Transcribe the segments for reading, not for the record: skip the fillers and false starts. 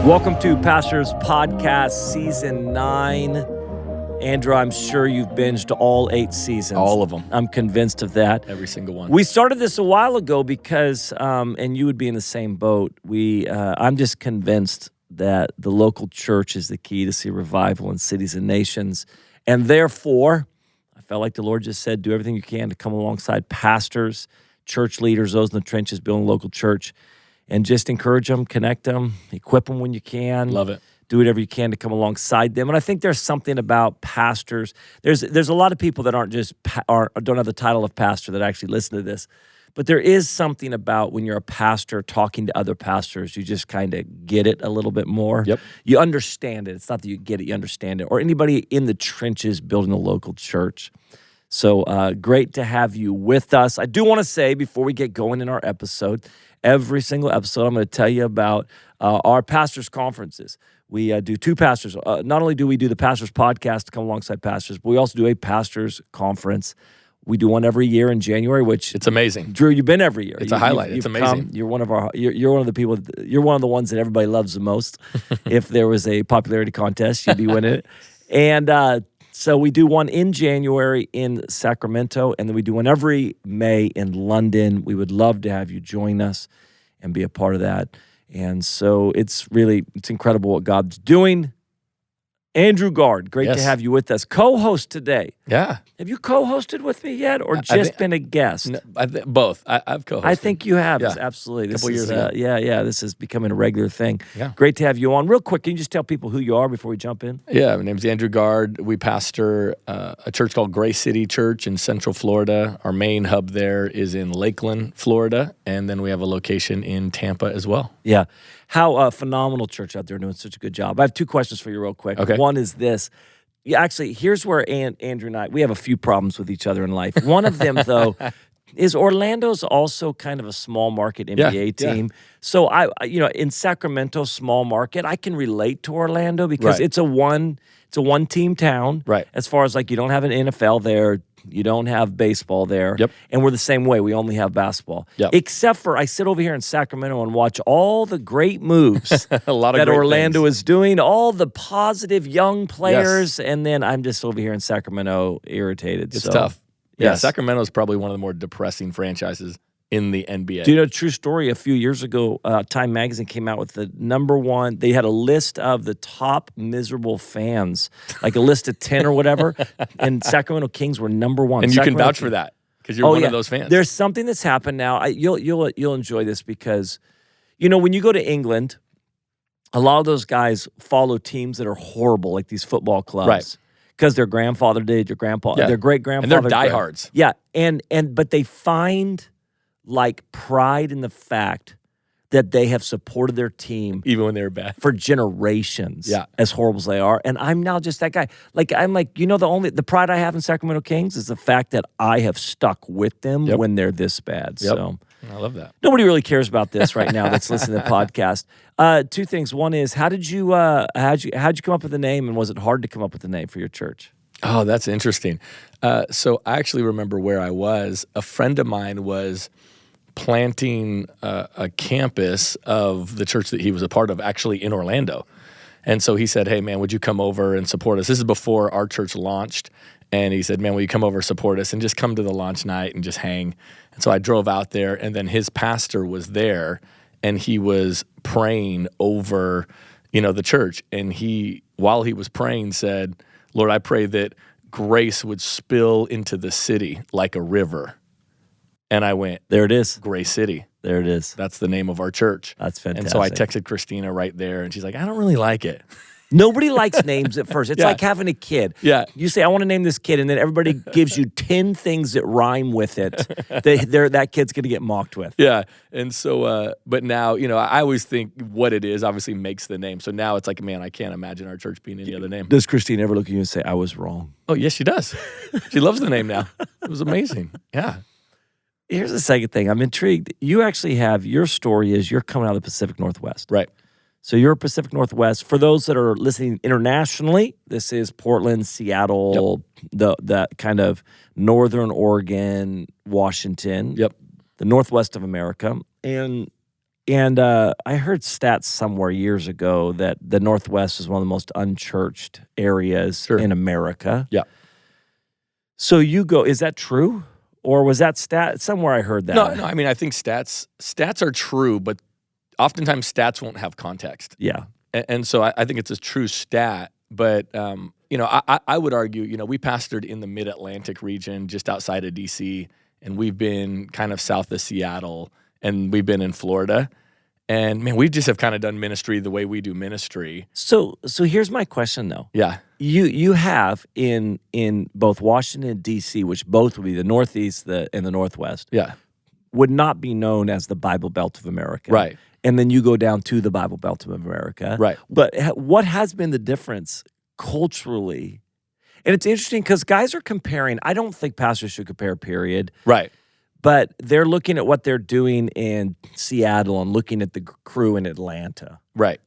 Welcome to Pastors Podcast Season 9. Andrew, I'm sure you've binged all 8 seasons. All of them. I'm convinced of that. Every single one. We started this a while ago because, and you would be in the same boat, I'm just convinced that the local church is the key to see revival in cities and nations. And therefore, I felt like the Lord just said, do everything you can to come alongside pastors, church leaders, those in the trenches building a local church, and just encourage them, connect them, equip them when you can. Love it. Do whatever you can to come alongside them. And I think there's something about pastors. There's a lot of people that aren't just don't have the title of pastor that actually listen to this. But there is something about when you're a pastor talking to other pastors, you just kind of get it a little bit more. Yep. You understand it. It's not that you get it, you understand it. Or anybody in the trenches building a local church. So great to have you with us. I do want to say before we get going in our episode, every single episode, I'm going to tell you about our pastors' conferences. We do 2 pastors. Not only do we do the pastors' podcast to come alongside pastors, but we also do a pastors' conference. We do one every year in January, which it's amazing. Drew, you've been every year. It's a highlight. It's amazing. You're one of our. You're one of the people. You're one of the ones that everybody loves the most. If there was a popularity contest, you'd be winning it. And so we do one in January in Sacramento, and then we do one every May in London. We would love to have you join us and be a part of that. And so it's incredible what God's doing. Andrew Gard, great to have you with us. Co-host today. Yeah. Have you co-hosted with me yet or just been a guest? No, both. I've co-hosted. I think you have. Yeah. Absolutely. A couple years ago. Yeah. This is becoming a regular thing. Yeah. Great to have you on. Real quick, can you just tell people who you are before we jump in? Yeah, my name's Andrew Gard. We pastor a church called Grace City Church in Central Florida. Our main hub there is in Lakeland, Florida, and then we have a location in Tampa as well. Yeah. How phenomenal church out there doing such a good job. I have 2 questions for you real quick. Okay. One is this. Yeah, actually, here's where Andrew and I, we have a few problems with each other in life. One of them, though, is Orlando's also kind of a small market NBA team. Yeah. So, in Sacramento, small market, I can relate to Orlando because it's a one-team town. Right. As far as, you don't have an NFL there. You don't have baseball there. Yep. And we're the same way. We only have basketball. Yep. Except for I sit over here in Sacramento and watch all the great moves a lot of that great Orlando things. is doing, all the positive young players, and then I'm just over here in Sacramento irritated. It's tough. Yeah, yes. Sacramento is probably one of the more depressing franchises in the NBA. Do you know a true story? A few years ago, Time Magazine came out with the #1. They had a list of the top miserable fans, like a list of 10 or whatever, and Sacramento Kings were #1. And you can vouch for that because you're one of those fans. There's something that's happened now. You'll enjoy this because, when you go to England, a lot of those guys follow teams that are horrible, like these football clubs. Right. Because their grandfather did, their great-grandfather. And they're diehards. Yeah, but they find pride in the fact that they have supported their team even when they were bad for generations. Yeah. As horrible as they are, and I'm now just that guy. The pride I have in Sacramento Kings is the fact that I have stuck with them when they're this bad. Yep. So I love that. Nobody really cares about this right now that's listening to the podcast. 2 things. One is how'd you come up with the name, and was it hard to come up with the name for your church? Oh, that's interesting. So I actually remember where I was. A friend of mine was planting a campus of the church that he was a part of actually in Orlando. And so he said, hey, man, would you come over and support us? This is before our church launched. And he said, man, will you come over, support us, and just come to the launch night and just hang. And so I drove out there, and then his pastor was there, and he was praying over, the church. And while he was praying, said, Lord, I pray that grace would spill into the city like a river. And I went, there it is. Grace City. There it is. That's the name of our church. That's fantastic. And so I texted Christina right there, and she's like, I don't really like it. Nobody likes names at first. It's like having a kid. Yeah. You say, I want to name this kid, and then everybody gives you 10 things that rhyme with it that kid's going to get mocked with. Yeah. And so, but now, I always think what it is obviously makes the name. So now it's like, man, I can't imagine our church being any other name. Does Christine ever look at you and say, I was wrong? Oh, yes, she does. She loves the name now. It was amazing. Yeah. Here's the second thing. I'm intrigued. You actually have, your story is you're coming out of the Pacific Northwest. Right. So you're Pacific Northwest. For those that are listening internationally, this is Portland, Seattle, that kind of northern Oregon, Washington, the Northwest of America. And And I heard stats somewhere years ago that the Northwest is one of the most unchurched areas in America. Yeah. So you go, is that true? Or was that stat? Somewhere I heard that. No, I mean, I think stats are true, but oftentimes stats won't have context. Yeah. And so I think it's a true stat. But, I would argue, we pastored in the mid-Atlantic region just outside of D.C., and we've been kind of south of Seattle, and we've been in Florida. And, man, we just have kind of done ministry the way we do ministry. So here's my question, though. Yeah. You have in both Washington and D.C., which both would be the Northeast and the Northwest, Yeah. would not be known as the Bible Belt of America. Right. And then you go down to the Bible Belt of America. Right. But what has been the difference culturally? And it's interesting because guys are comparing. I don't think pastors should compare, period. Right. But they're looking at what they're doing in Seattle and looking at the crew in Atlanta. Right.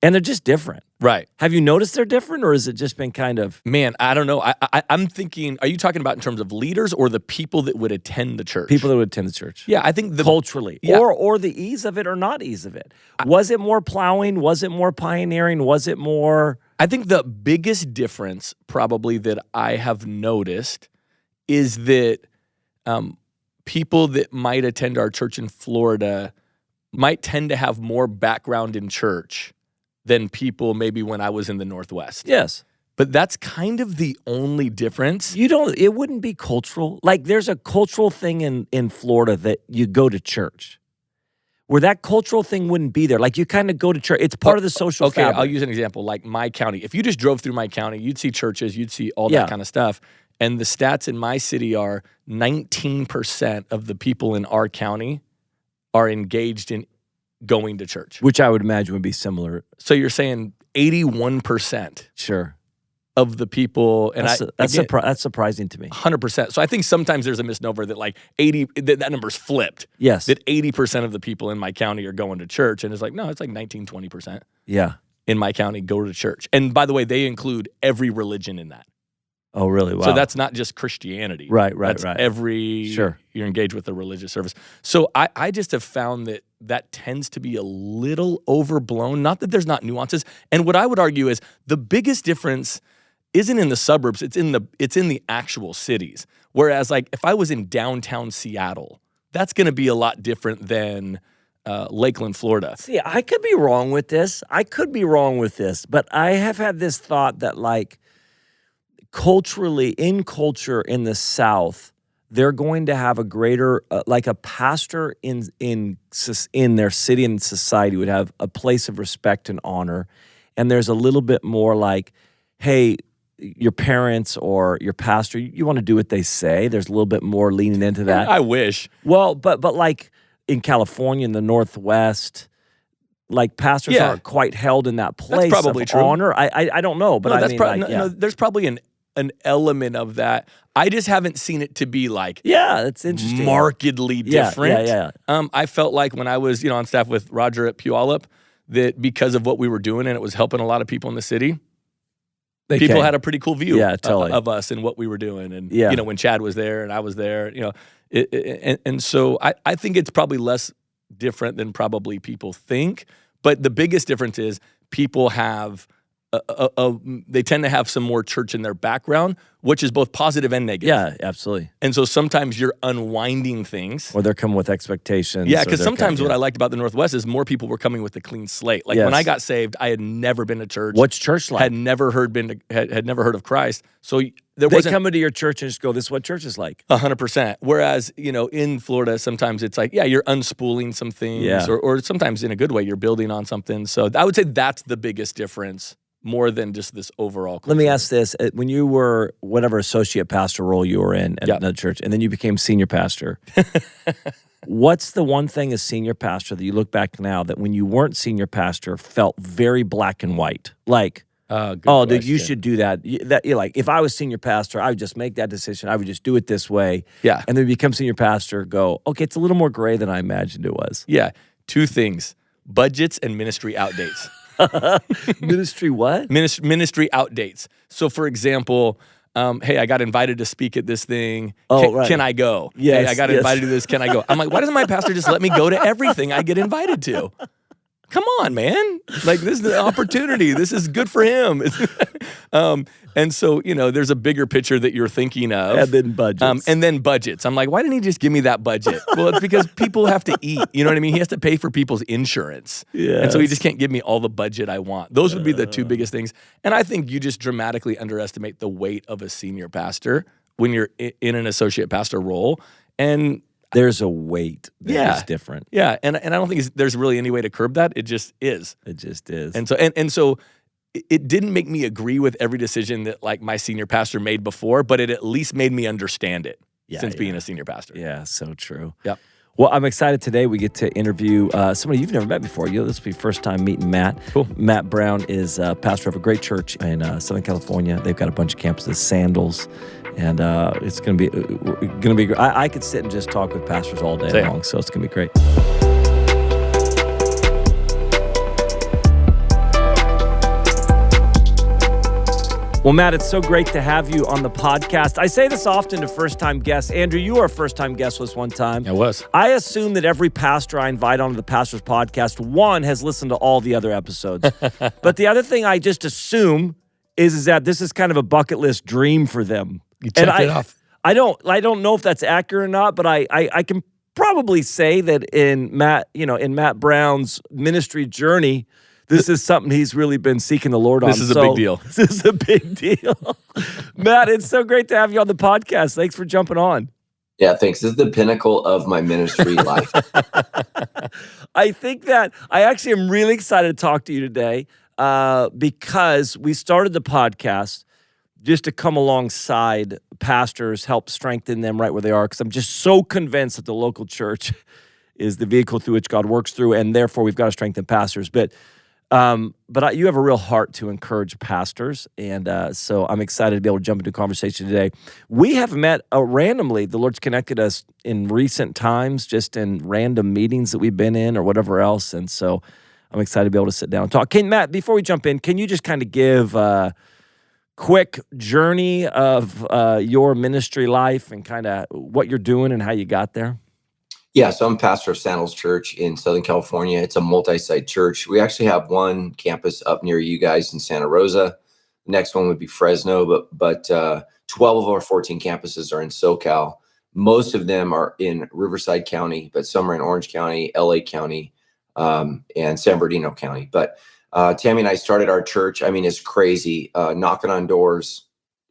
And they're just different. Right. Have you noticed they're different, or has it just been kind of... Man, I don't know. I'm thinking, are you talking about in terms of leaders or the people that would attend the church? People that would attend the church. Yeah, I think culturally. Yeah. Or the ease of it or not ease of it. Was it more plowing? Was it more pioneering? Was it more... I think the biggest difference probably that I have noticed is that people that might attend our church in Florida might tend to have more background in church than people maybe when I was in the Northwest. Yes. But that's kind of the only difference. It wouldn't be cultural. Like there's a cultural thing in Florida that you go to church. Where that cultural thing wouldn't be there. Like you kind of go to church. It's part of the social fabric. I'll use an example. Like my county. If you just drove through my county, you'd see churches, you'd see all that kind of stuff. And the stats in my city are 19% of the people in our county are engaged in going to church. Which I would imagine would be similar. So you're saying 81%. Sure. Of the people, and that's surprising to me. 100%. So I think sometimes there's a misnomer that like 80, that number's flipped. Yes. That 80% of the people in my county are going to church, and it's like, no, it's like 19, 20%. Yeah. In my county go to church. And by the way, they include every religion in that. Oh, really? Wow. So that's not just Christianity. Right. That's every, you're engaged with a religious service. So I just have found that tends to be a little overblown. Not that there's not nuances. And what I would argue is the biggest difference isn't in the suburbs, it's in the actual cities. Whereas like if I was in downtown Seattle, that's going to be a lot different than Lakeland, Florida. See, I could be wrong with this. But I have had this thought that like culturally, in culture in the South, they're going to have a greater, like a pastor in their city and society would have a place of respect and honor. And there's a little bit more like, hey, your parents or your pastor, you want to do what they say. There's a little bit more leaning into that. I wish. Well, but like in California, in the Northwest, like pastors aren't quite held in that place That's probably of true. honor. I don't know, but there's probably an element of that. I just haven't seen it to be like that's interesting, markedly different. Yeah. I felt like when I was on staff with Roger at Puyallup that because of what we were doing and it was helping a lot of people in the city. People had a pretty cool view of us and what we were doing. And, when Chad was there and I was there, and so I think it's probably less different than probably people think. But the biggest difference is people have, they tend to have some more church in their background, which is both positive and negative. Yeah, absolutely. And so sometimes you're unwinding things. Or they're coming with expectations. Yeah, because sometimes what I liked about the Northwest is more people were coming with a clean slate. Like when I got saved, I had never been to church. What's church like? Had never heard of Christ. So they come into your church and just go, this is what church is like. 100%. Whereas, in Florida, sometimes it's like, you're unspooling some things. Or sometimes in a good way, you're building on something. So I would say that's the biggest difference. More than just this overall culture. Let me ask this. When you were whatever associate pastor role you were in at the church, and then you became senior pastor, what's the one thing as senior pastor that you look back now that when you weren't senior pastor felt very black and white? Like, dude, you should do that. You're like, if I was senior pastor, I would just make that decision. I would just do it this way. Yeah. And then become senior pastor, go, okay, it's a little more gray than I imagined it was. Yeah. Two things, budgets and ministry outdates. Ministry what? Ministry outdates. So, for example, Hey, I got invited to speak at this thing. Oh, right. Can I go? Yes, Hey, I got yes. invited to this. Can I go? I'm like, why doesn't my pastor just let me go to everything I get invited to? Come on, man. Like, this is the opportunity. This is good for him. And so, there's a bigger picture that you're thinking of. And then budgets. And then budgets. I'm like, why didn't he just give me that budget? Well, it's because people have to eat. You know what I mean? He has to pay for people's insurance. And so he just can't give me all the budget I want. Those would be the two biggest things. And I think you just dramatically underestimate the weight of a senior pastor when you're in an associate pastor role. And there's a weight that is different. Yeah, and I don't think there's really any way to curb that. It just is. It just is. And so it didn't make me agree with every decision that like my senior pastor made before, but it at least made me understand it since being a senior pastor. Yeah, so true. Yep. Well, I'm excited today. We get to interview somebody you've never met before. This will be first time meeting Matt. Cool. Matt Brown is pastor of a great church in Southern California. They've got a bunch of campuses, Sandals, and it's going to be. I could sit and just talk with pastors all day long, so it's going to be great. Well, Matt, it's so great to have you on the podcast. I say this often to first-time guests. Andrew, you were a first-time guest with us one time. I was. I assume that every pastor I invite onto the Pastor's Podcast, one, has listened to all the other episodes. But the other thing I just assume is that this is kind of a bucket list dream for them. You checked it off. I don't know if that's accurate or not, but I can probably say that in Matt Brown's ministry journey, this is something he's really been seeking the Lord on. This is a big deal. This is a big deal. Matt, it's so great to have you on the podcast. Thanks for jumping on. Yeah, thanks. This is the pinnacle of my ministry life. I think that I actually am really excited to talk to you today because we started the podcast just to come alongside pastors, help strengthen them right where they are, because I'm just so convinced that the local church is the vehicle through which God works through, and therefore we've got to strengthen pastors. But you have a real heart to encourage pastors, and so I'm excited to be able to jump into a conversation today. We have met randomly. The Lord's connected us in recent times, just in random meetings that we've been in or whatever else, and so I'm excited to be able to sit down and talk. Matt, before we jump in, can you just kind of give a quick journey of your ministry life and kind of what you're doing and how you got there? Yeah, so I'm pastor of Sandals Church in Southern California. It's a multi-site church. We actually have one campus up near you guys in Santa Rosa. The next one would be Fresno, but 12 of our 14 campuses are in SoCal. Most of them are in Riverside County, but some are in Orange County, LA County, and San Bernardino County. But Tammy and I started our church. I mean, it's crazy, knocking on doors.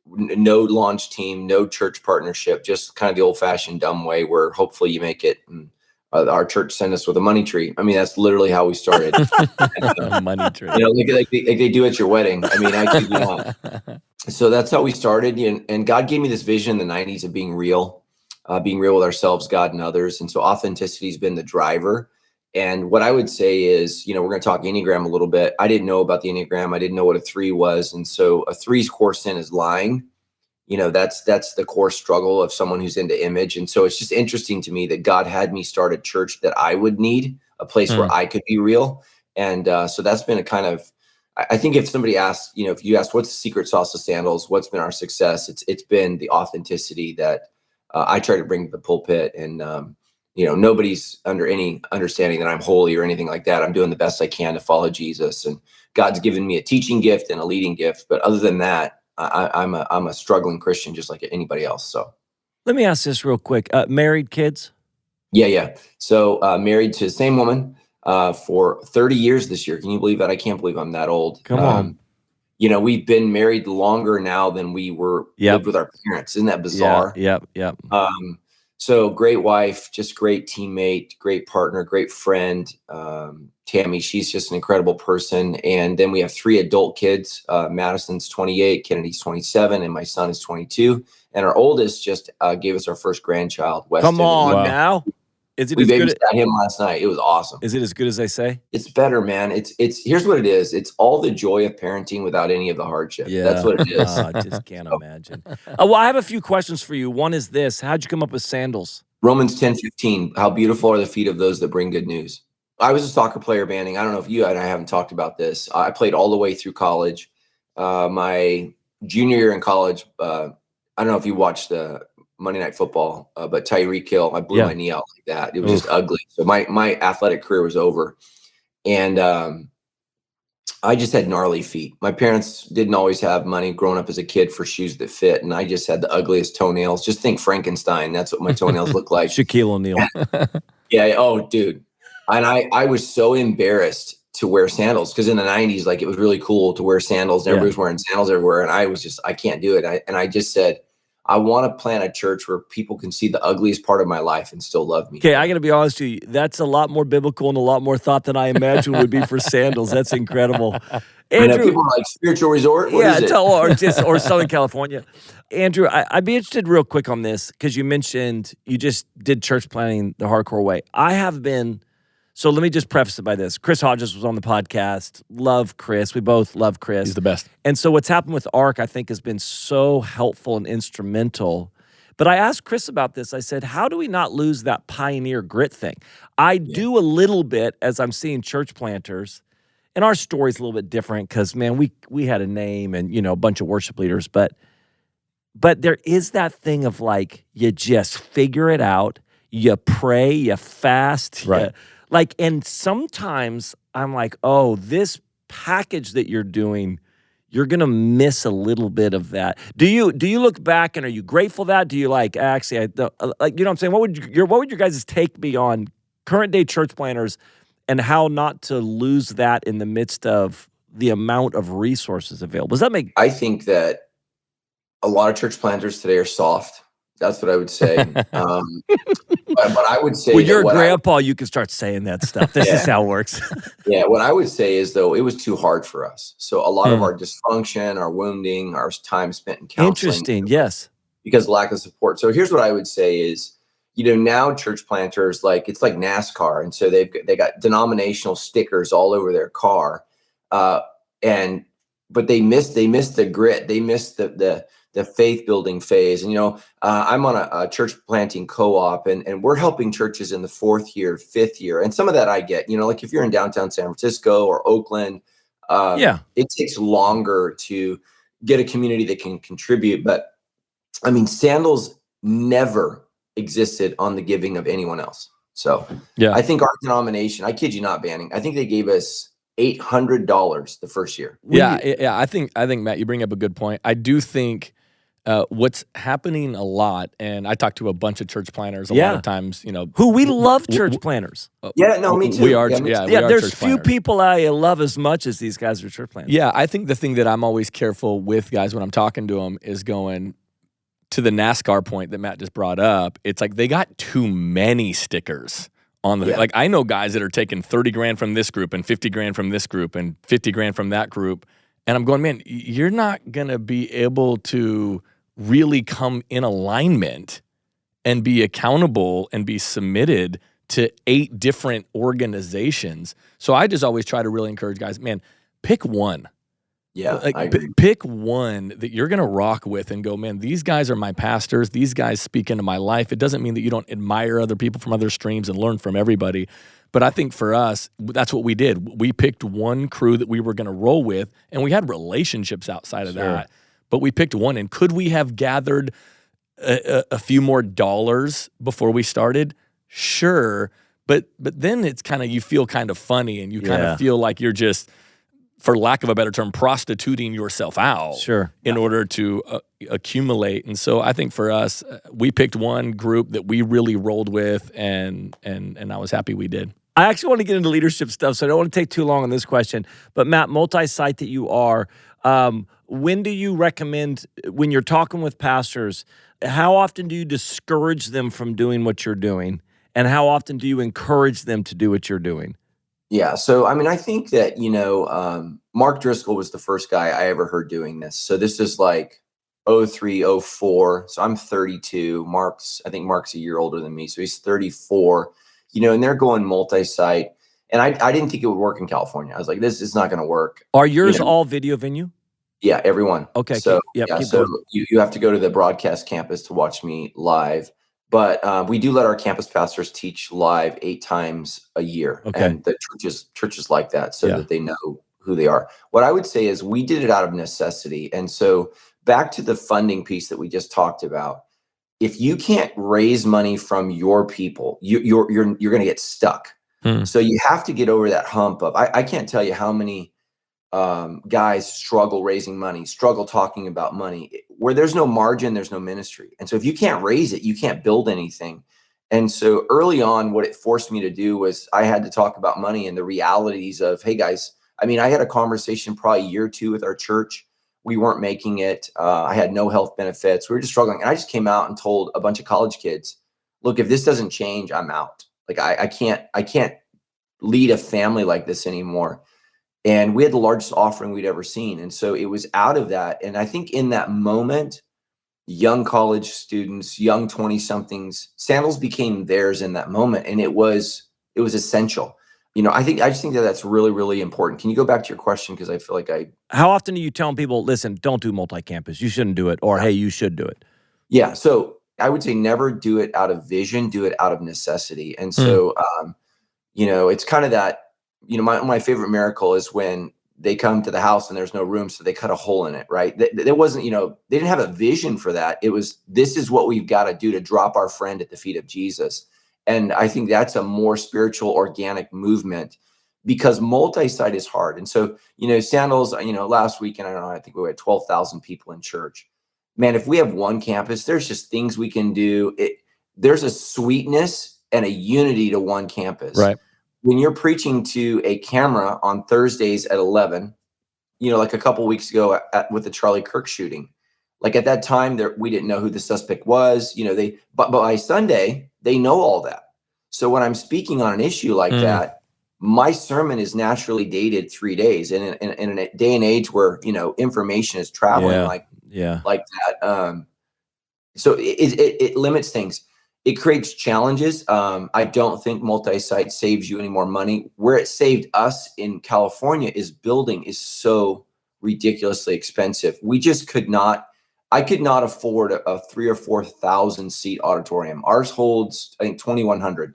No launch team, no church partnership, just kind of the old-fashioned dumb way where hopefully you make it. And our church sent us with a money tree. I mean, that's literally how we started. Money tree. Like they do at your wedding. I mean, I kid you not. So that's how we started. And God gave me this vision in the 90s of being real with ourselves, God, and others. And so authenticity has been the driver. And what I would say is, we're going to talk Enneagram a little bit. I didn't know about the Enneagram. I didn't know what a 3 was. And so a 3's core sin is lying. That's the core struggle of someone who's into image. And so it's just interesting to me that God had me start a church that I would need, a place where I could be real. And so that's been a kind of, I think if somebody asks, if you ask what's the secret sauce of Sandals, what's been our success, it's been the authenticity that I try to bring to the pulpit. And, nobody's under any understanding that I'm holy or anything like that. I'm doing the best I can to follow Jesus, and God's given me a teaching gift and a leading gift. But other than that, I'm a struggling Christian, just like anybody else. So let me ask this real quick. Married, kids? Yeah. So married to the same woman for 30 years this year. Can you believe that? I can't believe I'm that old. Come on. We've been married longer now than we were lived with our parents. Isn't that bizarre? Yep. So great wife, just great teammate, great partner, great friend. Tammy, she's just an incredible person. And then we have 3 adult kids. Madison's 28, Kennedy's 27, and my son is 22. And our oldest just gave us our first grandchild, Weston. Come on now. Is it we as good? babysat him last night. It was awesome. Is it as good as they say? It's better, man. It's here's what it is. It's all the joy of parenting without any of the hardship. Yeah. That's what it is. I just can't imagine. Well, I have a few questions for you. One is this: how'd you come up with Sandals? Romans 10:15. How beautiful are the feet of those that bring good news. I was a soccer player, Banning. I don't know if you and I haven't talked about this. I played all the way through college. My junior year in college, I don't know if you watched the Monday Night Football, but Tyreek Hill, I blew my knee out like that. It was just ugly. So my athletic career was over. And I just had gnarly feet. My parents didn't always have money growing up as a kid for shoes that fit. And I just had the ugliest toenails. Just think Frankenstein. That's what my toenails look like. Shaquille O'Neal. Yeah. Oh, dude. And I was so embarrassed to wear sandals because in the 90s, like it was really cool to wear sandals. And everybody was wearing sandals everywhere. And I was just, I can't do it. I just said, I want to plant a church where people can see the ugliest part of my life and still love me. Okay, I got to be honest with you. That's a lot more biblical and a lot more thought than I imagined would be for sandals. That's incredible. Andrew, people are like spiritual resort. What is it? or Southern California. Andrew, I'd be interested real quick on this because you mentioned you just did church planning the hardcore way. I have been. So let me just preface it by this. Chris Hodges was on the podcast. Love Chris. We both love Chris. He's the best. And so what's happened with ARC, I think, has been so helpful and instrumental. But I asked Chris about this. I said, how do we not lose that pioneer grit thing? I do a little bit as I'm seeing church planters. And our story's a little bit different because, man, we had a name and, a bunch of worship leaders. But there is that thing of like, you just figure it out. You pray, you fast. Right. And sometimes I'm like, oh, this package that you're doing, you're gonna miss a little bit of that. Do you look back and are you grateful that? Do you like actually, what I'm saying? What would your guys' take be on current day church planners and how not to lose that in the midst of the amount of resources available? Does that make? I think that a lot of church planters today are soft. That's what I would say. But I would say, when you're a grandpa, you can start saying that stuff. This is how it works. What I would say is, though, it was too hard for us. So a lot of our dysfunction, our wounding, our time spent in counseling. Interesting, yes. Because lack of support. So here's what I would say is, now church planters, it's like NASCAR. And so they got denominational stickers all over their car. But they missed the grit. They missed the faith building phase. And, I'm on a church planting co-op and we're helping churches in the 4th year, 5th year. And some of that I get, like if you're in downtown San Francisco or Oakland, it takes longer to get a community that can contribute. But I mean, Sandals never existed on the giving of anyone else. So I think our denomination, I kid you not, Banning, I think they gave us $800 the first year. I think Matt, you bring up a good point. I do think what's happening a lot, and I talk to a bunch of church planners a lot of times, who we love church planners. Me too. We are, there's few people I love as much as these guys are church planners. Yeah, I think the thing that I'm always careful with guys when I'm talking to them is going to the NASCAR point that Matt just brought up. It's like they got too many stickers on the like. I know guys that are taking 30 grand from this group and 50 grand from this group and 50 grand from that group, and I'm going, man, you're not gonna be able to really come in alignment and be accountable and be submitted to 8 different organizations. So I just always try to really encourage guys, man, pick one. Yeah, I agree. Pick one that you're going to rock with and go, man, these guys are my pastors. These guys speak into my life. It doesn't mean that you don't admire other people from other streams and learn from everybody. But I think for us, that's what we did. We picked one crew that we were going to roll with, and we had relationships outside of that. But we picked one. And could we have gathered a few more dollars before we started? Sure. But then it's kind of, you feel kind of funny and you kind of feel like you're just, for lack of a better term, prostituting yourself out in order to accumulate. And so I think for us, we picked one group that we really rolled with, and I was happy we did. I actually want to get into leadership stuff, so I don't want to take too long on this question. But Matt, Multisite that you are, when do you recommend, when you're talking with pastors, how often do you discourage them from doing what you're doing? And how often do you encourage them to do what you're doing? Yeah. So, I mean, I think that, Mark Driscoll was the first guy I ever heard doing this. So this is like 03, 04. So I'm 32. I think Mark's a year older than me. So he's 34, and they're going multi-site. And I didn't think it would work in California. I was like, this is not going to work. Are yours all video venue? Yeah, everyone. Okay. So, so you have to go to the broadcast campus to watch me live. But we do let our campus pastors teach live 8 times a year. Okay. And the churches like that so that they know who they are. What I would say is we did it out of necessity. And so back to the funding piece that we just talked about. If you can't raise money from your people, you're going to get stuck. So you have to get over that hump of, I can't tell you how many guys struggle raising money, struggle talking about money. Where there's no margin, there's no ministry. And so if you can't raise it, you can't build anything. And so early on, what it forced me to do was I had to talk about money and the realities of, hey guys, I mean, I had a conversation probably a year or two with our church. We weren't making it. I had no health benefits. We were just struggling. And I just came out and told a bunch of college kids, look, if this doesn't change, I'm out. Like I can't lead a family like this anymore. And we had the largest offering we'd ever seen. And so it was out of that. And I think in that moment, young college students, young 20-somethings, Sandals became theirs in that moment. And it was essential. I just think that that's really, really important. Can you go back to your question? Because I feel like How often are you telling people, listen, don't do multi-campus. You shouldn't do it. Or, hey, you should do it. Yeah. So I would say never do it out of vision, do it out of necessity. And so, it's kind of that, my favorite miracle is when they come to the house and there's no room, so they cut a hole in it, right? There wasn't, they didn't have a vision for that. It was, this is what we've got to do to drop our friend at the feet of Jesus. And I think that's a more spiritual, organic movement, because multi-site is hard. And so, Sandals, last weekend, I think we had 12,000 people in church. Man, if we have one campus, there's just things we can do. There's a sweetness and a unity to one campus. Right. When you're preaching to a camera on Thursdays at 11, like a couple weeks ago with the Charlie Kirk shooting, like at that time we didn't know who the suspect was, but by Sunday, they know all that. So when I'm speaking on an issue like that, my sermon is naturally dated 3 days. And in a day and age where, information is traveling like that. So it limits things. It creates challenges. I don't think multi-site saves you any more money. Where it saved us in California is building is so ridiculously expensive. We just I could not afford a 3,000 or 4,000 seat auditorium. Ours holds, I think, 2,100.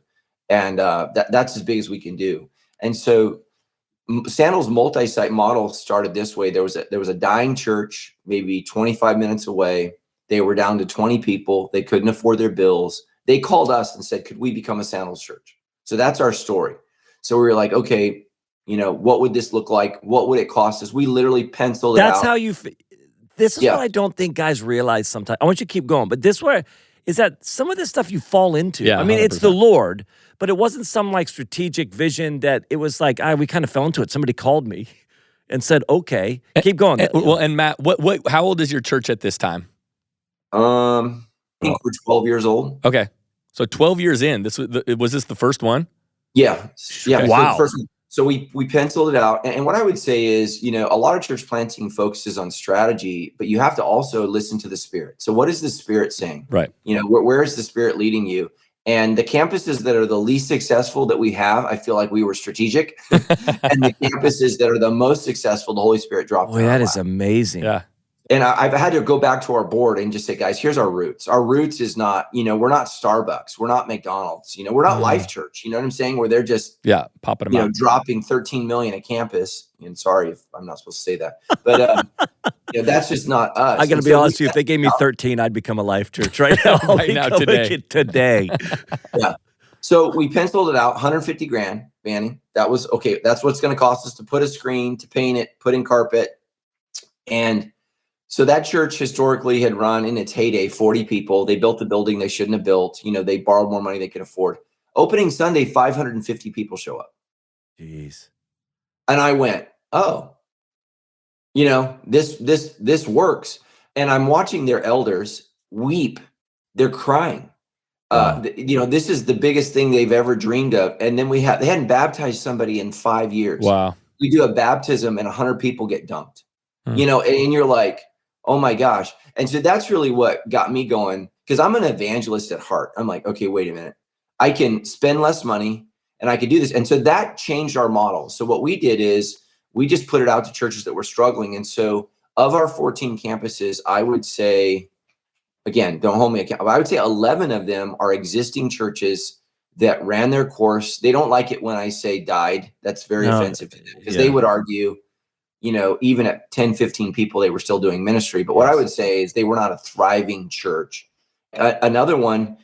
And that's as big as we can do. And so Sandals multi-site model started this way. There was a dying church, maybe 25 minutes away. They were down to 20 people. They couldn't afford their bills. They called us and said, could we become a Sandals church? So that's our story. So we were like, okay, what would this look like? What would it cost us? We literally penciled it out. That's how you, this is what I don't think guys realize sometimes. I want you to keep going, but is that some of this stuff you fall into. Yeah, I mean, 100%. It's the Lord, but it wasn't some like strategic vision that it was like, we kind of fell into it. Somebody called me and said, okay, keep going. And Matt, how old is your church at this time? I think we're 12 years old. Okay. So 12 years in, was this the first one? Yeah. Yeah. Wow. So we penciled it out. And what I would say is, a lot of church planting focuses on strategy, but you have to also listen to the Spirit. So what is the Spirit saying? Right. Where is the Spirit leading you? And the campuses that are the least successful that we have, I feel like we were strategic. And the campuses that are the most successful, the Holy Spirit dropped. Boy, that is amazing. Yeah. And I've had to go back to our board and just say, guys, here's our roots. Our roots is not, we're not Starbucks. We're not McDonald's. We're not Life Church. You know what I'm saying? Where they're just, popping them out. Dropping 13 million a campus. And sorry if I'm not supposed to say that, but that's just not us. I got to be honest with you. If they gave me 13, I'd become a Life Church right now. Right now, today. Yeah. So we penciled it out, 150 grand, Banning. That was okay. That's what's going to cost us to put a screen, to paint it, put in carpet. And so that church historically had run in its heyday 40 people. They built the building they shouldn't have built. They borrowed more money they could afford. Opening Sunday, 550 people show up. Jeez. And I went, oh, this works. And I'm watching their elders weep. They're crying. Wow. This is the biggest thing they've ever dreamed of. And then they hadn't baptized somebody in 5 years. Wow. We do a baptism and 100 people get dunked. And you're like, oh my gosh. And so that's really what got me going, because I'm an evangelist at heart. I'm like, okay, wait a minute. I can spend less money and I could do this. And so that changed our model. So what we did is we just put it out to churches that were struggling. And so of our 14 campuses, I would say, again, don't hold me accountable, I would say 11 of them are existing churches that ran their course. They don't like it when I say died. That's very offensive to them, because they would argue, even at 10, 15 people, they were still doing ministry. But what I would say is they were not a thriving church. Another one,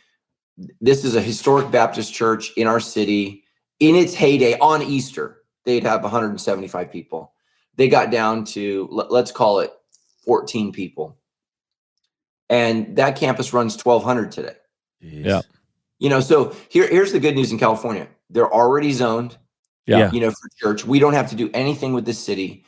this is a historic Baptist church in our city. In its heyday on Easter, they'd have 175 people. They got down to, let's call it 14 people. And that campus runs 1,200 today. Yeah. So here's the good news in California. They're already zoned, for church. We don't have to do anything with the city.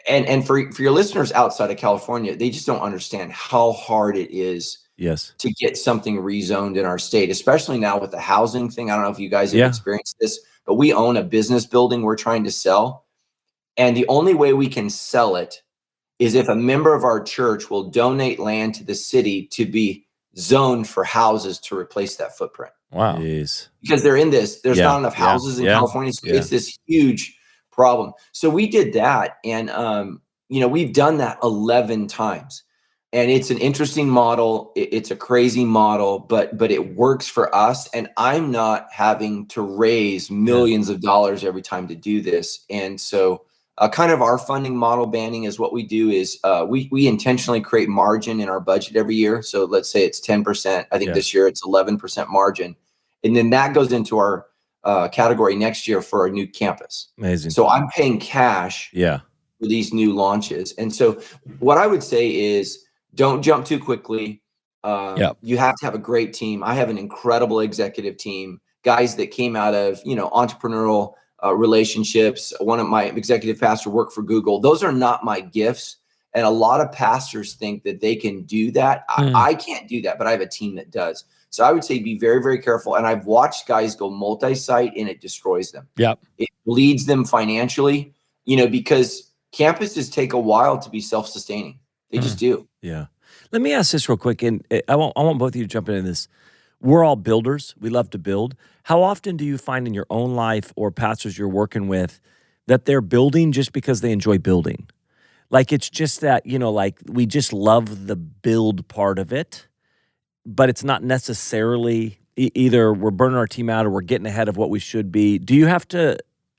And for your listeners outside of California, they just don't understand how hard it is to get something rezoned in our state, especially now with the housing thing. I don't know if you guys have experienced this, but we own a business building we're trying to sell. And the only way we can sell it is if a member of our church will donate land to the city to be zoned for houses to replace that footprint. Wow. Because there's not enough houses in California. So it's this huge problem. So we did that. And, we've done that 11 times. And it's an interesting model. It's a crazy model, but it works for us. And I'm not having to raise millions of dollars every time to do this. And so kind of our funding model banding is what we do is we intentionally create margin in our budget every year. So let's say it's 10%. I think this year it's 11% margin. And then that goes into our category next year for a new campus. Amazing. So I'm paying cash for these new launches. And so what I would say is, don't jump too quickly. You have to have a great team. I have an incredible executive team, guys that came out of, entrepreneurial relationships. One of my executive pastors worked for Google. Those are not my gifts. And a lot of pastors think that they can do that. I can't do that, but I have a team that does. So I would say be very, very careful. And I've watched guys go multi-site and it destroys them. It bleeds them financially, because campuses take a while to be self-sustaining. They just do. Yeah. Let me ask this real quick, and I want both of you to jump into this. We're all builders. We love to build. How often do you find in your own life or pastors you're working with that they're building just because they enjoy building? Like it's just that, we just love the build part of it, but it's not necessarily either we're burning our team out or we're getting ahead of what we should be.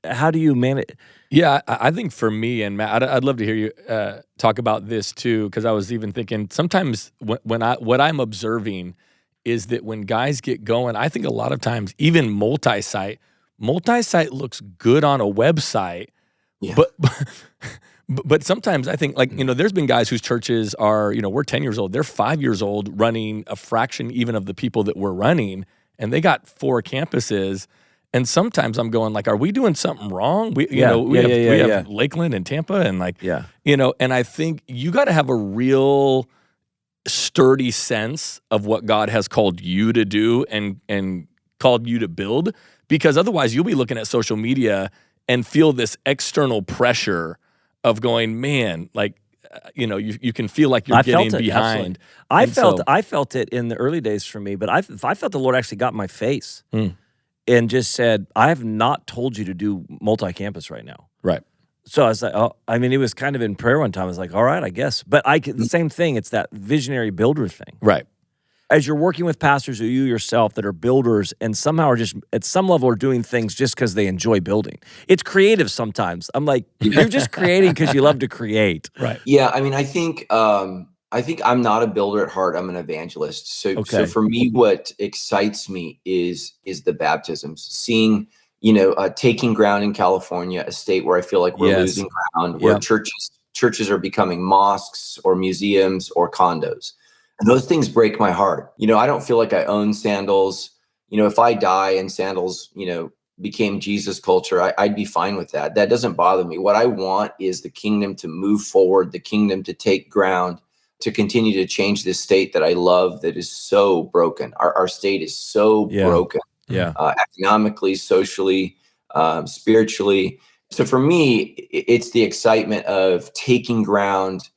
How do you manage? Yeah, I think for me and Matt, I'd love to hear you talk about this too, because I was even thinking sometimes what I'm observing is that when guys get going, I think a lot of times even multi-site looks good on a website, but sometimes I think there's been guys whose churches are, we're 10 years old, they're 5 years old running a fraction even of the people that we're running, and they got 4 campuses. And sometimes I'm going are we doing something wrong? We have Lakeland and Tampa and and I think you got to have a real sturdy sense of what God has called you to do and called you to build, because otherwise you'll be looking at social media and feel this external pressure of going, man, you can feel like you're getting behind. I felt it in the early days for me, but I felt the Lord actually got in my face. And just said, I have not told you to do multi-campus right now. Right. So I was like, it was kind of in prayer one time. I was like, all right, I guess. But the same thing, it's that visionary builder thing. Right. As you're working with pastors or you yourself that are builders and somehow are just, at some level, are doing things just because they enjoy building. It's creative sometimes. I'm like, you're just creating because you love to create. Right. Yeah, I think I'm not a builder at heart. I'm an evangelist. So for me, what excites me is the baptisms, seeing, taking ground in California, a state where I feel like we're losing ground, where churches are becoming mosques or museums or condos. And those things break my heart. I don't feel like I own Sandals. If I die and Sandals, became Jesus culture, I'd be fine with that. That doesn't bother me. What I want is the kingdom to move forward, the kingdom to take ground, to continue to change this state that I love that is so broken. Our state is so broken. Economically, socially, spiritually. So for me, it's the excitement of taking ground,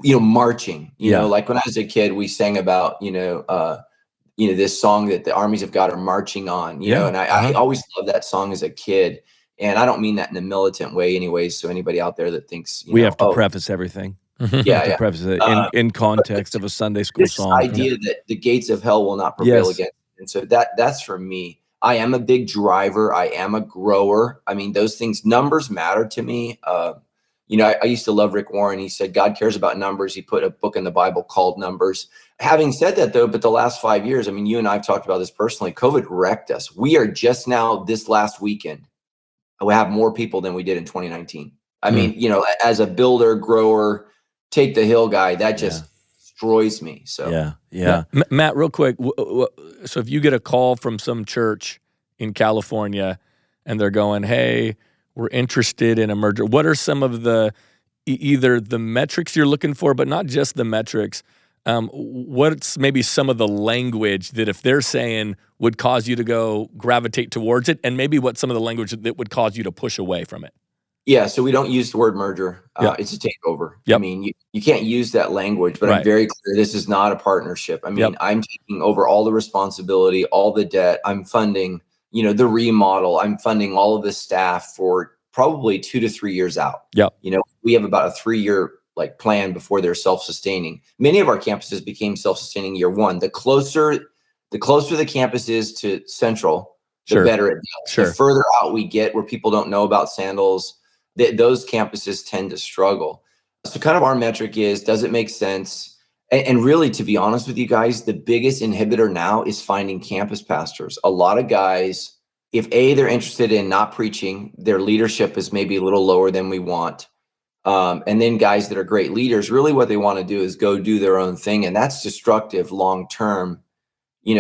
marching, like when I was a kid, we sang about, this song that the armies of God are marching on, and I always loved that song as a kid. And I don't mean that in a militant way anyways. So anybody out there that thinks, we have to preface everything. Preface it in context of a Sunday school song. This idea that the gates of hell will not prevail against. And so that's for me. I am a big driver. I am a grower. I mean, those things, numbers matter to me. I used to love Rick Warren. He said, God cares about numbers. He put a book in the Bible called Numbers. Having said that, though, but the last 5 years, I mean, you and I have talked about this personally. COVID wrecked us. We are just now, this last weekend, we have more people than we did in 2019. I mean, as a builder, grower, take the hill guy, that just destroys me. So yeah. Matt, real quick. So if you get a call from some church in California and they're going, hey, we're interested in a merger, what are some of the either the metrics you're looking for, but not just the metrics? What's maybe some of the language that if they're saying would cause you to go gravitate towards it, and maybe what some of the language that would cause you to push away from it? Yeah, so we don't use the word merger. It's a takeover. I mean, you can't use that language, but I'm very clear, this is not a partnership. I mean, I'm taking over all the responsibility, all the debt. I'm funding, the remodel. I'm funding all of the staff for probably 2 to 3 years out. We have about a 3-year plan before they're self-sustaining. Many of our campuses became self-sustaining year one. The closer the campus is to central, the better it does. The further out we get where people don't know about Sandals, those campuses tend to struggle. So kind of our metric is, does it make sense? And really, to be honest with you guys, the biggest inhibitor now is finding campus pastors. A lot of guys, if they're interested in not preaching, their leadership is maybe a little lower than we want. And then guys that are great leaders, really what they want to do is go do their own thing. And that's destructive long-term,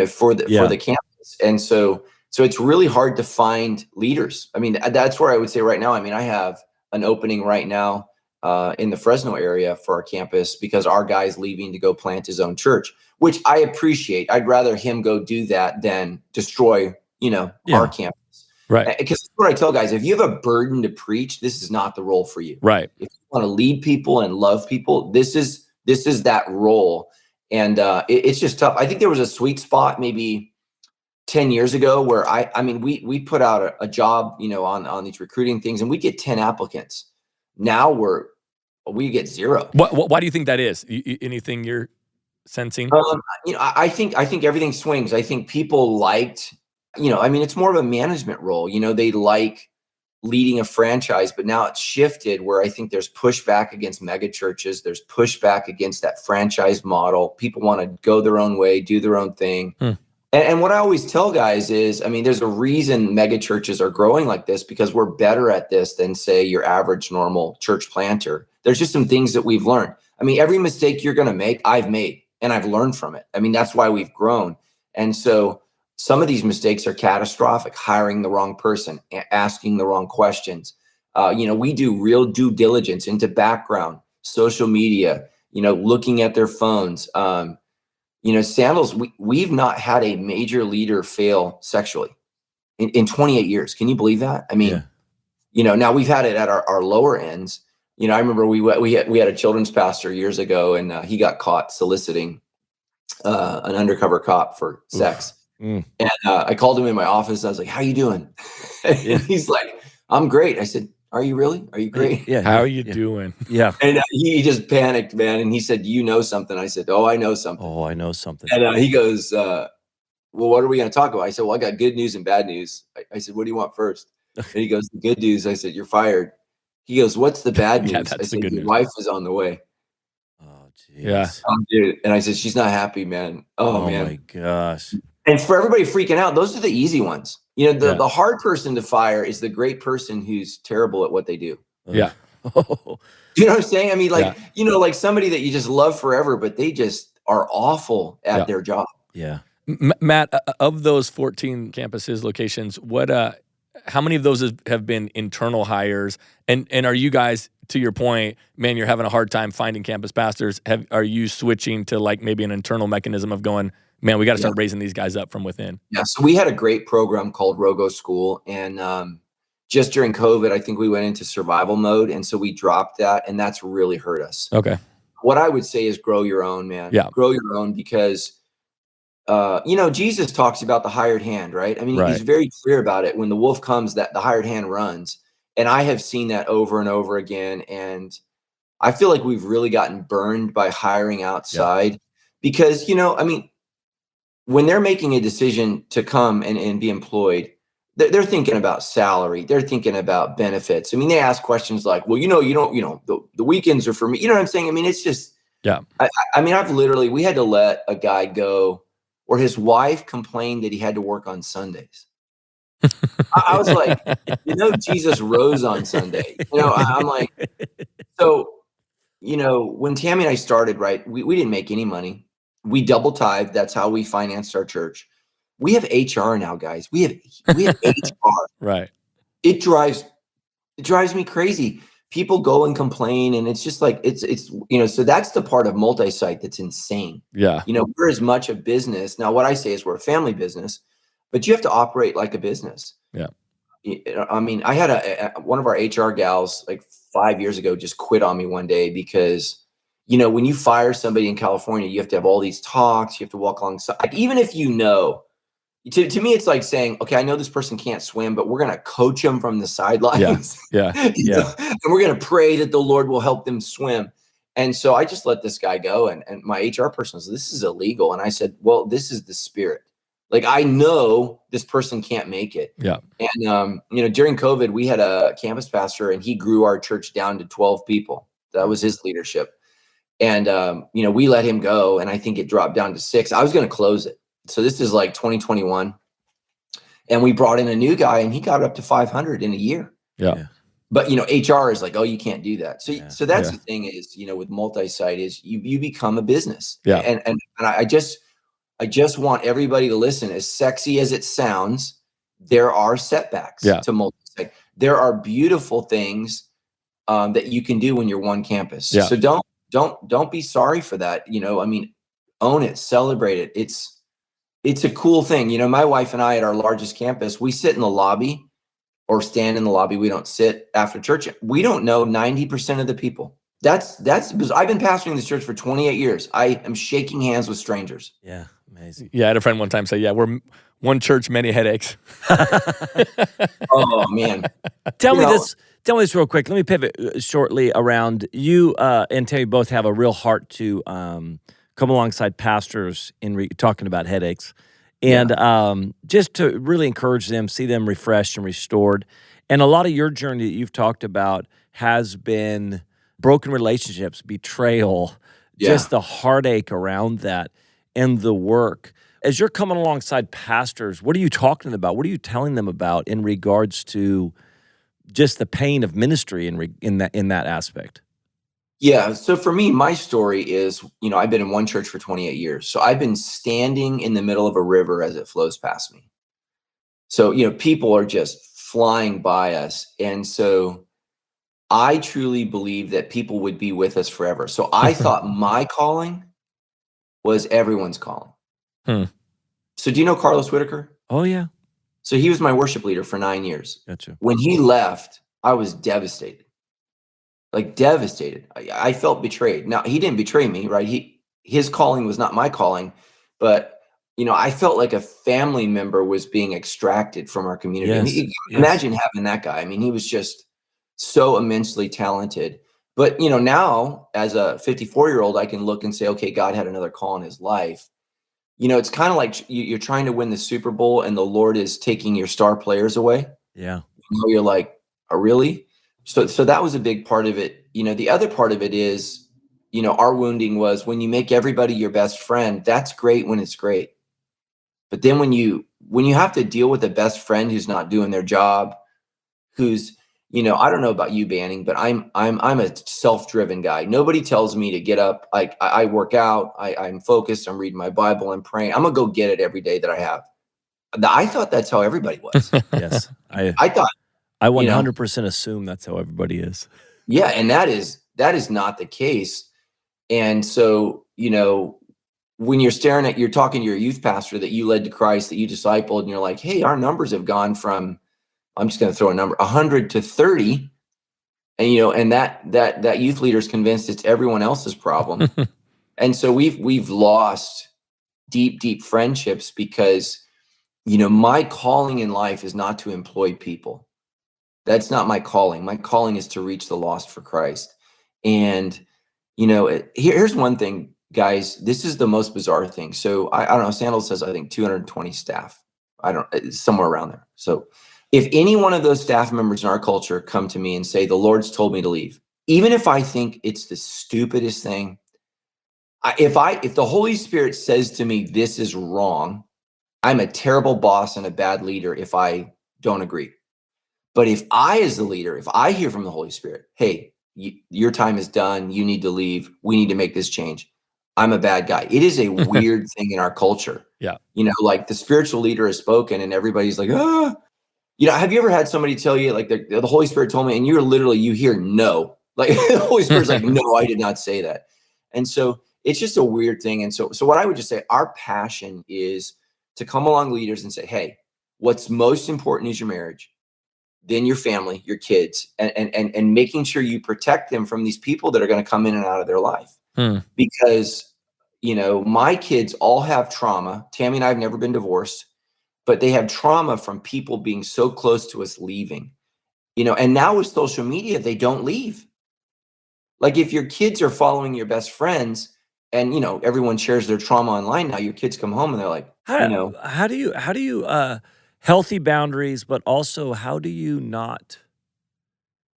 for the campus. And so it's really hard to find leaders. I mean, that's where I would say right now, I mean, I have an opening right now in the Fresno area for our campus because our guy's leaving to go plant his own church, which I appreciate. I'd rather him go do that than destroy, our campus. Right. Because that's what I tell guys, if you have a burden to preach, this is not the role for you. Right. If you want to lead people and love people, this is that role. And it's just tough. I think there was a sweet spot maybe 10 years ago where I mean, we put out a job, on these recruiting things and we get 10 applicants. Now we get 0. Why do you think that is? Anything you're sensing? I think everything swings. I think people liked, I mean, it's more of a management role. They like leading a franchise, but now it's shifted where I think there's pushback against mega churches. There's pushback against that franchise model. People want to go their own way, do their own thing. And what I always tell guys is, I mean, there's a reason mega churches are growing like this because we're better at this than, say, your average normal church planter. There's just some things that we've learned. I mean, every mistake you're going to make, I've made, and I've learned from it. I mean, that's why we've grown. And so some of these mistakes are catastrophic, hiring the wrong person, asking the wrong questions. We do real due diligence into background, social media, looking at their phones. Sandals, we've not had a major leader fail sexually in 28 years. Can you believe that? I mean, now we've had it at our lower ends. I remember we had a children's pastor years ago, and he got caught soliciting an undercover cop for sex. And I called him in my office. I was like, "How you doing?" And he's like, "I'm great." I said, "Are you really? Are you great?" Yeah. How are you doing? Yeah. And he just panicked, man. And he said, "You know something?" I said, "Oh, I know something." Oh, I know something. And he goes, "Well, what are we going to talk about?" I said, "Well, I got good news and bad news." I said, "What do you want first?" And he goes, "The good news." I said, "You're fired." He goes, "What's the bad news?" That's I the said, good "Your news. wife is on the way." Oh, geez. Yeah. Dude. And I said, "She's not happy, man." Oh, man. My gosh. And for everybody freaking out, those are the easy ones. The hard person to fire is the great person who's terrible at what they do. Yeah. You know what I'm saying? I mean, like somebody that you just love forever, but they just are awful at their job. Yeah. Matt, of those 14 campuses, locations, how many of those have been internal hires? And are you guys, to your point, man, you're having a hard time finding campus pastors. Are you switching to maybe an internal mechanism of going, man, we got to start raising these guys up from within? Yeah. So we had a great program called Rogo School. And just during COVID, I think we went into survival mode. And so we dropped that. And that's really hurt us. Okay. What I would say is grow your own, man. Yeah. Grow your own because, Jesus talks about the hired hand, right? I mean, he's very clear about it. When the wolf comes, that the hired hand runs. And I have seen that over and over again. And I feel like we've really gotten burned by hiring outside because, when they're making a decision to come and be employed, they're thinking about salary. They're thinking about benefits. I mean, they ask questions like, well, you don't, the weekends are for me. You know what I'm saying? I mean, it's just, Yeah. I mean, we had to let a guy go, or his wife complained that he had to work on Sundays. I was like, Jesus rose on Sunday. I'm like, so, when Tammy and I started, right, we didn't make any money. We double tithed. That's how we financed our church. We have HR now, guys. We have HR. Right. It drives me crazy. People go and complain, and it's just like, it's so that's the part of Multisite that's insane. Yeah. We're as much a business. Now, what I say is we're a family business, but you have to operate like a business. Yeah. I mean, I had one of our HR gals like 5 years ago just quit on me one day because, when you fire somebody in California, you have to have all these talks. You have to walk alongside. Like, even if to me, it's like saying, okay, I know this person can't swim, but we're going to coach them from the sidelines. Yeah. And we're going to pray that the Lord will help them swim. And so I just let this guy go. And my HR person said, this is illegal. And I said, well, this is the spirit. Like, I know this person can't make it. Yeah. And, during COVID, we had a campus pastor, and he grew our church down to 12 people. That was his leadership. And, we let him go. And I think it dropped down to 6. I was going to close it. So this is like 2021. And we brought in a new guy, and he got up to 500 in a year. Yeah. But, HR is like, oh, you can't do that. So that's the thing is, with Multisite is you become a business. Yeah. And I just want everybody to listen. As sexy as it sounds, there are setbacks to Multisite. There are beautiful things that you can do when you're one campus. Yeah. So don't be sorry for that. Own it, celebrate it. It's a cool thing. My wife and I at our largest campus, we sit in the lobby or stand in the lobby. We don't sit after church. We don't know 90% of the people. That's because I've been pastoring this church for 28 years. I am shaking hands with strangers. Yeah, amazing. Yeah, I had a friend one time say, we're one church, many headaches. Oh, man. Tell me this real quick. Let me pivot shortly around you and Tammy both have a real heart to come alongside pastors in talking about headaches, and just to really encourage them, see them refreshed and restored. And a lot of your journey that you've talked about has been broken relationships, betrayal, just the heartache around that, and the work. As you're coming alongside pastors, what are you talking about? What are you telling them about in regards to just the pain of ministry in that aspect? Yeah. So for me, my story is, I've been in one church for 28 years. So I've been standing in the middle of a river as it flows past me. So, people are just flying by us. And so I truly believe that people would be with us forever. So I thought my calling was everyone's calling. So do you know Carlos Whitaker? Oh, yeah. So he was my worship leader for 9 years. Gotcha. When he left, I was devastated. Like devastated. I felt betrayed. Now, he didn't betray me, right? His calling was not my calling, but I felt like a family member was being extracted from our community. Imagine having that guy. I mean, he was just so immensely talented. But now as a 54-year-old, I can look and say, okay, God had another call in his life. It's kind of like you're trying to win the Super Bowl and the Lord is taking your star players away. Yeah. You're like, oh, really? So that was a big part of it. The other part of it is, our wounding was when you make everybody your best friend, that's great when it's great. But then when you have to deal with a best friend who's not doing their job, who's, I don't know about you, Banning, but I'm a self-driven guy. Nobody tells me to get up. Like I work out, I'm focused, I'm reading my Bible, I'm praying. I'm gonna go get it every day that I have. I thought that's how everybody was. Yes. I thought. I 100% assume that's how everybody is. Yeah, and that is not the case. And so, when you're talking to your youth pastor that you led to Christ, that you discipled, and you're like, hey, our numbers have gone from, I'm just going to throw a number, 100 to 30. And that youth leader is convinced it's everyone else's problem. And so we've lost deep friendships because, my calling in life is not to employ people. That's not my calling. My calling is to reach the lost for Christ. And, here's one thing, guys. This is the most bizarre thing. So I don't know, Sandals says, I think 220 staff. it's somewhere around there. So if any one of those staff members in our culture come to me and say, the Lord's told me to leave, even if I think it's the stupidest thing, if the Holy Spirit says to me, this is wrong, I'm a terrible boss and a bad leader if I don't agree. But if I, as the leader, if I hear from the Holy Spirit, hey, your time is done, you need to leave, we need to make this change, I'm a bad guy. It is a weird thing in our culture. Yeah. Like the spiritual leader has spoken and everybody's like, ah. Have you ever had somebody tell you, like, the Holy Spirit told me, and you hear no. Like the Holy Spirit's like, no, I did not say that. And so it's just a weird thing. And so what I would just say, our passion is to come along leaders and say, hey, what's most important is your marriage, then your family, your kids, and making sure you protect them from these people that are going to come in and out of their life. Because, my kids all have trauma. Tammy and I have never been divorced, but they have trauma from people being so close to us leaving, and now with social media, they don't leave. Like if your kids are following your best friends and, everyone shares their trauma online now, your kids come home and they're like, how do you healthy boundaries, but also how do you not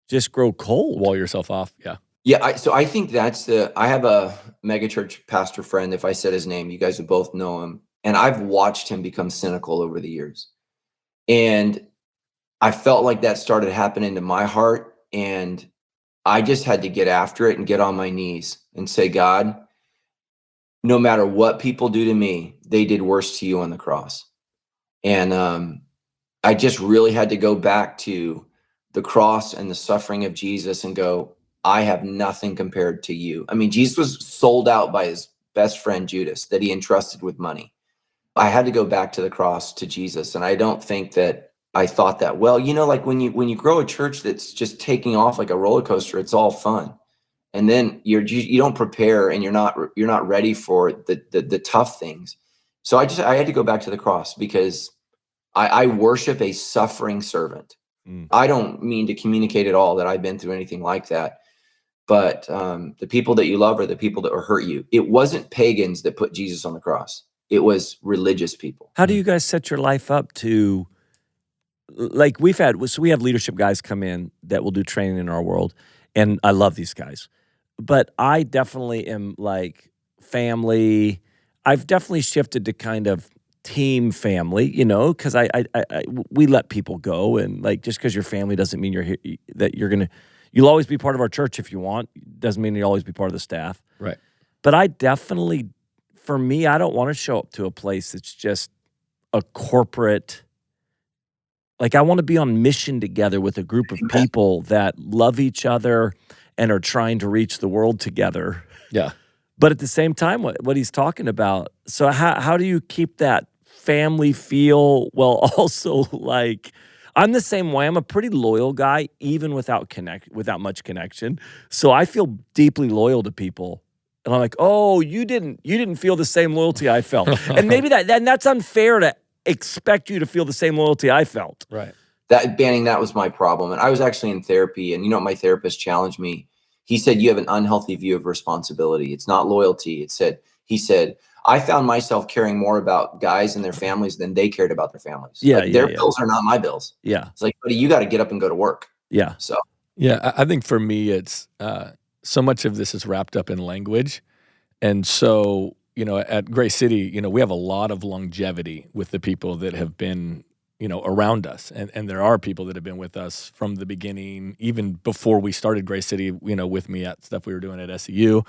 just grow cold? Wall yourself off. Yeah. Yeah. So I think I have a megachurch pastor friend. If I said his name, you guys would both know him. And I've watched him become cynical over the years. And I felt like that started happening to my heart. And I just had to get after it and get on my knees and say, God, no matter what people do to me, they did worse to you on the cross. And I just really had to go back to the cross and the suffering of Jesus and go, I have nothing compared to you. I mean, Jesus was sold out by his best friend, Judas, that he entrusted with money. I had to go back to the cross, to Jesus. And I don't think that I thought that, well, like when you grow a church that's just taking off like a roller coaster, it's all fun. And then you don't prepare and you're not ready for the tough things. So I had to go back to the cross because I worship a suffering servant. I don't mean to communicate at all that I've been through anything like that. But the people that you love are the people that will hurt you. It wasn't pagans that put Jesus on the cross. It was religious people. How do you guys set your life up to, like we have leadership guys come in that will do training in our world, and I love these guys. But I definitely am like family. I've definitely shifted to kind of team family, because we let people go, and like just because you're family doesn't mean you'll always be part of our church if you want. Doesn't mean you'll always be part of the staff. Right. But I definitely, for me, I don't want to show up to a place that's just a corporate. Like I want to be on mission together with a group of people that love each other and are trying to reach the world together. Yeah. But at the same time, what he's talking about, so how do you keep that family feel while also like, I'm the same way. I'm a pretty loyal guy, even without much connection. So I feel deeply loyal to people. And I'm like, oh, you didn't feel the same loyalty I felt. And maybe that's unfair to expect you to feel the same loyalty I felt. Right. That was my problem. And I was actually in therapy, and my therapist challenged me. He said, you have an unhealthy view of responsibility. It's not loyalty. He said, I found myself caring more about guys and their families than they cared about their families. Their bills are not my bills. Yeah. It's like, buddy, you got to get up and go to work. Yeah. So. Yeah, I think for me, it's so much of this is wrapped up in language. And so, at Grace City, we have a lot of longevity with the people that have been, around us. And there are people that have been with us from the beginning, even before we started Grace City, with me at stuff we were doing at SEU.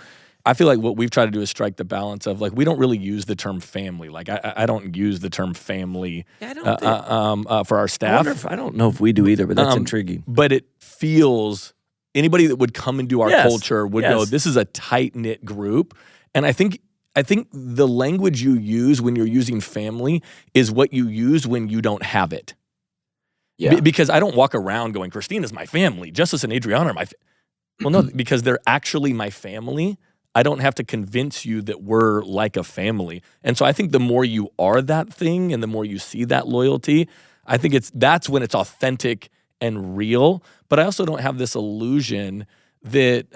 I feel like what we've tried to do is strike the balance of like, we don't really use the term family. Like I don't use the term family for our staff. I don't know if we do either, but that's intriguing. But it feels, anybody that would come into our culture would know this is a tight-knit group. And I think the language you use when you're using family is what you use when you don't have it. Yeah. Because I don't walk around going, Christina's my family, Justice and Adriana are my well, no, because they're actually my family. I don't have to convince you that we're like a family. And so I think the more you are that thing and the more you see that loyalty, I think that's when it's authentic and real. But I also don't have this illusion that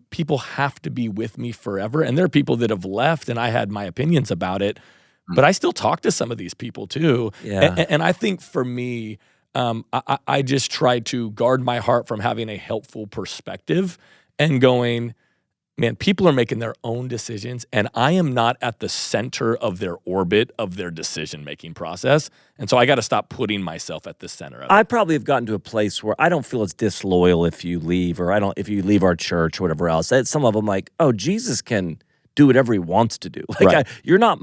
people have to be with me forever. And there are people that have left, and I had my opinions about it. but I still talk to some of these people too. Yeah. And I think for me, I just try to guard my heart from having a helpful perspective and going, man, people are making their own decisions, and I am not at the center of their orbit of their decision-making process. And so I got to stop putting myself at the center of it. I probably have gotten to a place where I don't feel it's disloyal if you leave, or if you leave our church or whatever else. Some of them like, oh, Jesus can do whatever he wants to do. Like Right. you're not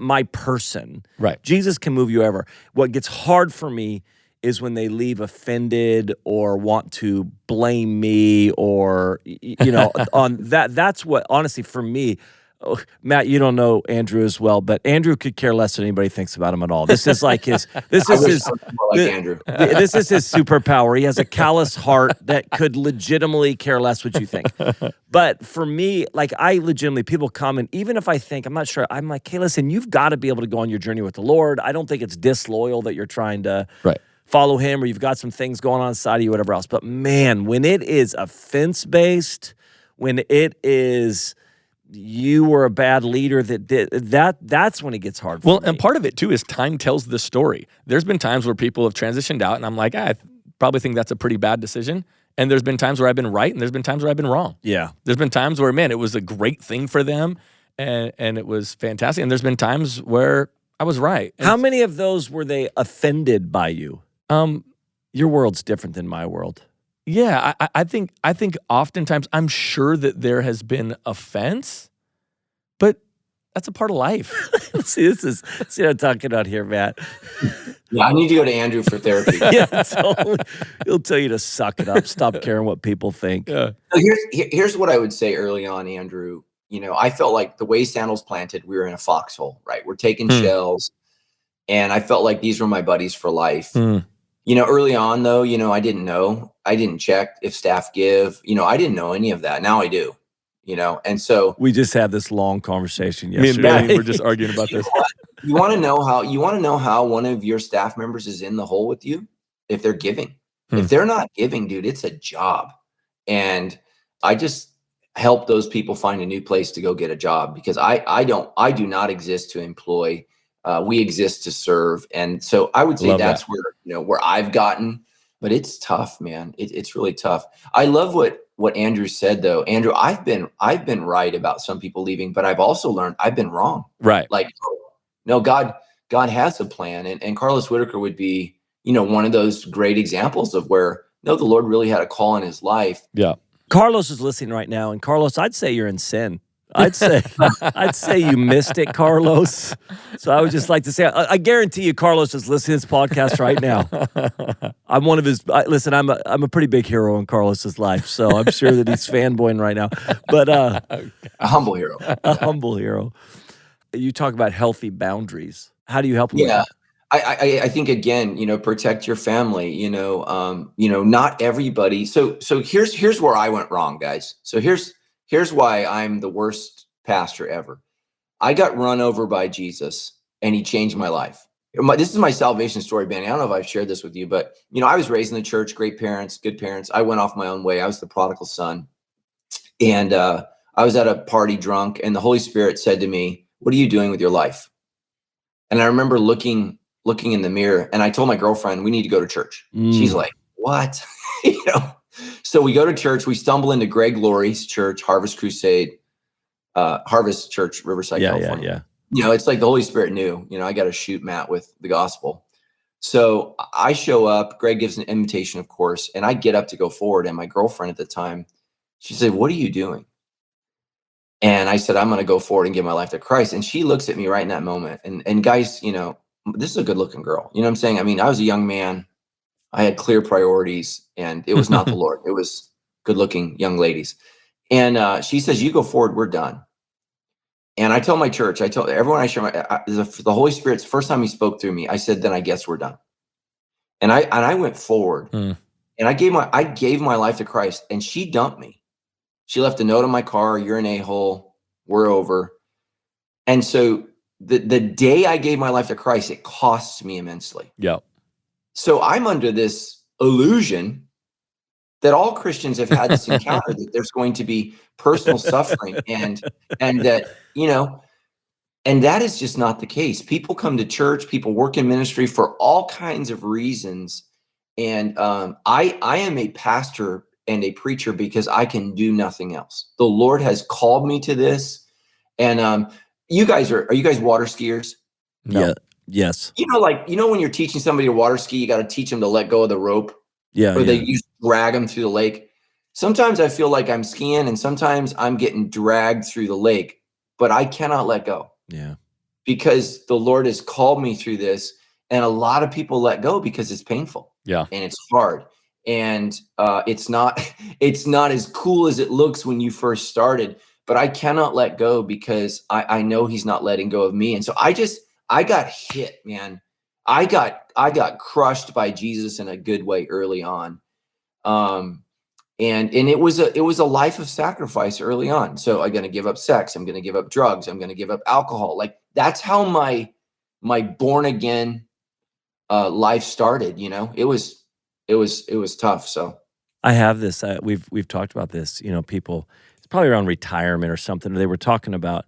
my person. Right. Jesus can move you ever. What gets hard for me is when they leave offended or want to blame me or, on that. That's what, honestly, for me, Matt, you don't know Andrew as well, but Andrew could care less what anybody thinks about him at all. This is like his, this is his, Andrew. this is his superpower. He has a callous heart that could legitimately care less what you think. But for me, like I legitimately, people come and even if I think, I'm not sure, I'm like, hey, listen, you've got to be able to go on your journey with the Lord. I don't think it's disloyal that you're trying to follow him or you've got some things going on inside of you, whatever else. But man, when it is offense-based, when it is you were a bad leader that did that's when it gets hard for me. And part of it too is time tells the story. There's been times where people have transitioned out and I'm like, I probably think that's a pretty bad decision. And there's been times where I've been right and there's been times where I've been wrong. Yeah. There's been times where, man, it was a great thing for them and it was fantastic. And there's been times where I was right. How many of those were they offended by you? Your world's different than my world. Yeah, I think oftentimes I'm sure that there has been offense, but that's a part of life. See what I'm talking about here, Matt. Yeah, I need to go to Andrew for therapy. Yeah, totally. He'll tell you to suck it up, stop caring what people think. Yeah. So here's what I would say early on, Andrew. I felt like the way Sandals planted, we were in a foxhole, right? We're taking shells, and I felt like these were my buddies for life. Early on though, I didn't know. I didn't check if staff give. I didn't know any of that. Now I do. And so we just had this long conversation me and yesterday. Ben were just arguing about this. You want to know how one of your staff members is in the hole with you? If they're giving. If they're not giving, dude, it's a job. And I just help those people find a new place to go get a job because I do not exist to employ. We exist to serve. And so I would say that's where I've gotten, but it's tough, man. It's really tough. I love what Andrew said though. Andrew, I've been right about some people leaving, but I've also learned I've been wrong. Right. Like, no, God has a plan. And Carlos Whitaker would be, one of those great examples of where, no, the Lord really had a call in his life. Yeah. Carlos is listening right now. And Carlos, I'd say you're in sin. I'd say you missed it, Carlos. So I would just like to say, I guarantee you, Carlos is listening to this podcast right now. I'm one of his. Listen, I'm a pretty big hero in Carlos's life, so I'm sure that he's fanboying right now. But a humble hero, a humble hero. You talk about healthy boundaries. How do you help him? Yeah, I think again, protect your family. Not everybody. So here's where I went wrong, guys. So Here's why I'm the worst pastor ever. I got run over by Jesus and he changed my life. This is my salvation story, Benny. I don't know if I've shared this with you, but I was raised in the church, great parents, good parents. I went off my own way. I was the prodigal son. And I was at a party drunk and the Holy Spirit said to me, "What are you doing with your life?" And I remember looking in the mirror and I told my girlfriend, "We need to go to church." She's like, "What?" So we go to church. We stumble into Greg Laurie's church, Harvest Crusade, Harvest Church, Riverside, California. Yeah. It's like the Holy Spirit knew. I got to shoot Matt with the gospel. So I show up. Greg gives an invitation, of course, and I get up to go forward. And my girlfriend at the time, she said, "What are you doing?" And I said, "I'm going to go forward and give my life to Christ." And she looks at me right in that moment. And guys, this is a good-looking girl. You know what I'm saying? I mean, I was a young man. I had clear priorities and it was not the Lord. It was good looking young ladies. And she says, "You go forward, we're done." And I tell my church, I tell everyone I share the Holy Spirit's first time he spoke through me, I said, "Then I guess we're done." And I went forward and I gave my life to Christ and she dumped me. She left a note on my car, "You're an a-hole, we're over." And so the day I gave my life to Christ, it costs me immensely. Yeah. So I'm under this illusion that all Christians have had this encounter that there's going to be personal suffering and that, And that is just not the case. People come to church, people work in ministry for all kinds of reasons. And I am a pastor and a preacher because I can do nothing else. The Lord has called me to this. And are you guys water skiers? No. Yeah. Yes. When you're teaching somebody to water ski, you got to teach them to let go of the rope, Yeah. or Yeah. they drag them through the lake. Sometimes I feel like I'm skiing, and sometimes I'm getting dragged through the lake, but I cannot let go. Yeah. Because the Lord has called me through this, and a lot of people let go because it's painful. Yeah. And it's hard, and it's not as cool as it looks when you first started. But I cannot let go because I know He's not letting go of me. And so I got hit, man. I got crushed by Jesus in a good way early on. And it was a life of sacrifice early on. So I'm going to give up sex. I'm going to give up drugs. I'm going to give up alcohol. Like, that's how my born again life started. It was tough. So I have this. We've talked about this. People. It's probably around retirement or something. They were talking about.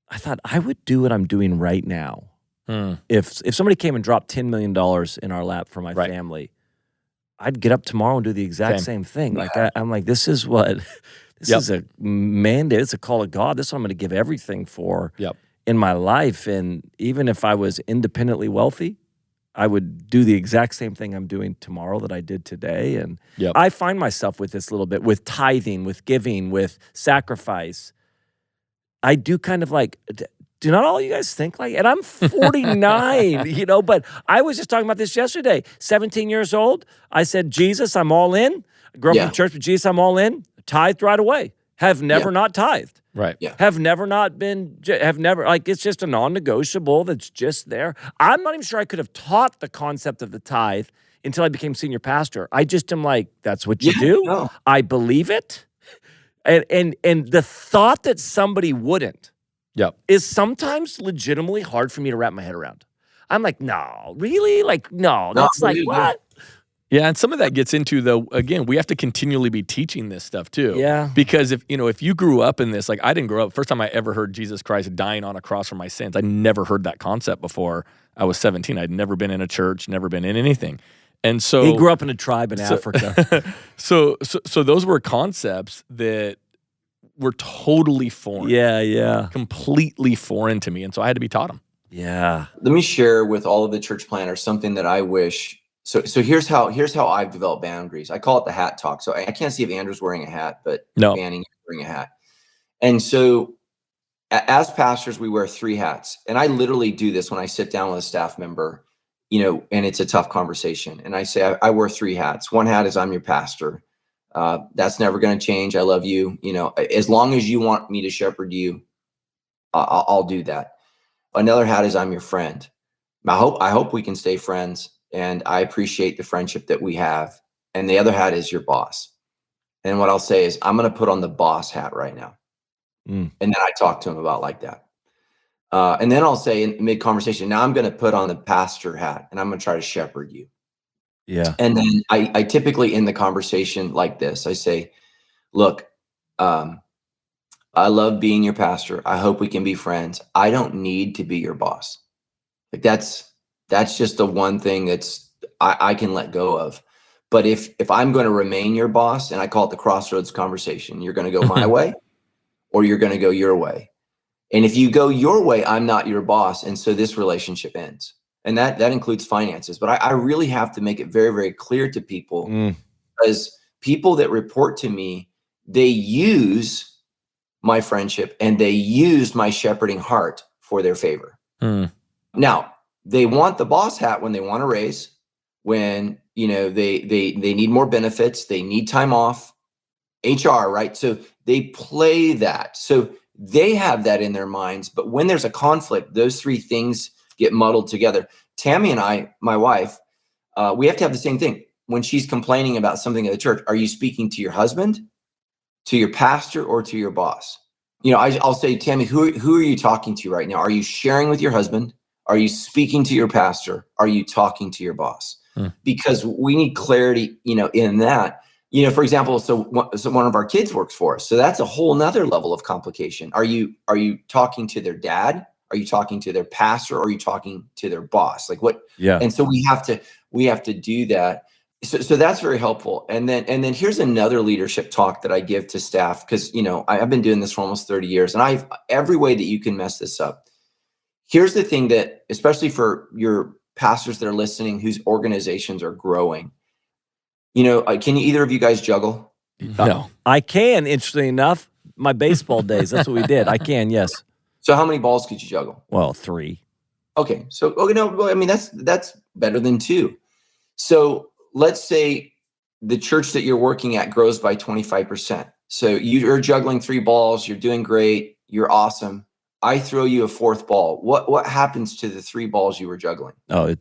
I thought I would do what I'm doing right now. If somebody came and dropped $10 million in our lap for my family, I'd get up tomorrow and do the exact same thing. Like I'm like, this is a mandate. It's a call of God. This is what I'm going to give everything for in my life. And even if I was independently wealthy, I would do the exact same thing I'm doing tomorrow that I did today. And I find myself with this a little bit, with tithing, with giving, with sacrifice. I do kind of like, do not all you guys think like, and I'm 49, but I was just talking about this yesterday. 17 years old, I said, Jesus, I'm all in. I grew up in church with Jesus, I'm all in. Tithed right away. Have never not tithed. Right. Yeah. Have never, it's just a non-negotiable that's just there. I'm not even sure I could have taught the concept of the tithe until I became senior pastor. I just am like, that's what you do. No. I believe it. And the thought that somebody wouldn't is sometimes legitimately hard for me to wrap my head around. I'm like, no, really? Like, no, that's like, what? Yeah, and some of that gets into, though, again, we have to continually be teaching this stuff too. Yeah. Because if you grew up in this, like I didn't grow up, first time I ever heard Jesus Christ dying on a cross for my sins, I never heard that concept before I was 17. I'd never been in a church, never been in anything. And so he grew up in a tribe in Africa. So those were concepts that were totally foreign. Yeah. Completely foreign to me. And so I had to be taught them. Yeah. Let me share with all of the church planners something that I wish. So here's how I've developed boundaries. I call it the hat talk. So I can't see if Andrew's wearing a hat, but Banning is wearing a hat. And so as pastors, we wear 3 hats. And I literally do this when I sit down with a staff member, and it's a tough conversation. And I say, I wear 3 hats. One hat is I'm your pastor. That's never going to change. I love you. As long as you want me to shepherd you, I'll do that. Another hat is I'm your friend. I hope we can stay friends, and I appreciate the friendship that we have. And the other hat is your boss. And what I'll say is I'm going to put on the boss hat right now. And then I talk to him about like that. And then I'll say in mid conversation, now I'm going to put on the pastor hat and I'm going to try to shepherd you. Yeah. And then I typically end the conversation like this. I say, look, I love being your pastor. I hope we can be friends. I don't need to be your boss. Like that's just the one thing that's I can let go of. But if I'm going to remain your boss, and I call it the crossroads conversation, you're going to go my way or you're going to go your way. And if you go your way, I'm not your boss. And so this relationship ends. And that includes finances. But I really have to make it very, very clear to people because people that report to me, they use my friendship and they use my shepherding heart for their favor. Now, they want the boss hat when they want to raise, when they need more benefits, they need time off, HR, right? So they play that. So they have that in their minds. But when there's a conflict, those 3 things get muddled together. Tammy and I, my wife, we have to have the same thing. When she's complaining about something at the church, are you speaking to your husband, to your pastor, or to your boss? I'll say, Tammy, who are you talking to right now? Are you sharing with your husband? Are you speaking to your pastor? Are you talking to your boss? Because we need clarity, in that. For example, so one of our kids works for us. So that's a whole nother level of complication. Are you talking to their dad? Are you talking to their pastor, or are you talking to their boss? Like what? Yeah. And so we have to do that. So that's very helpful. And then here's another leadership talk that I give to staff, because I've been doing this for almost 30 years, and I've every way that you can mess this up. Here's the thing that, especially for your pastors that are listening, whose organizations are growing, can either of you guys juggle? No. I can, interestingly enough, my baseball days, that's what we did. I can, yes. So how many balls could you juggle? Well, 3. Okay. So, that's better than 2. So let's say the church that you're working at grows by 25%. So you're juggling 3 balls. You're doing great. You're awesome. I throw you a 4th ball. What happens to the 3 balls you were juggling? Oh,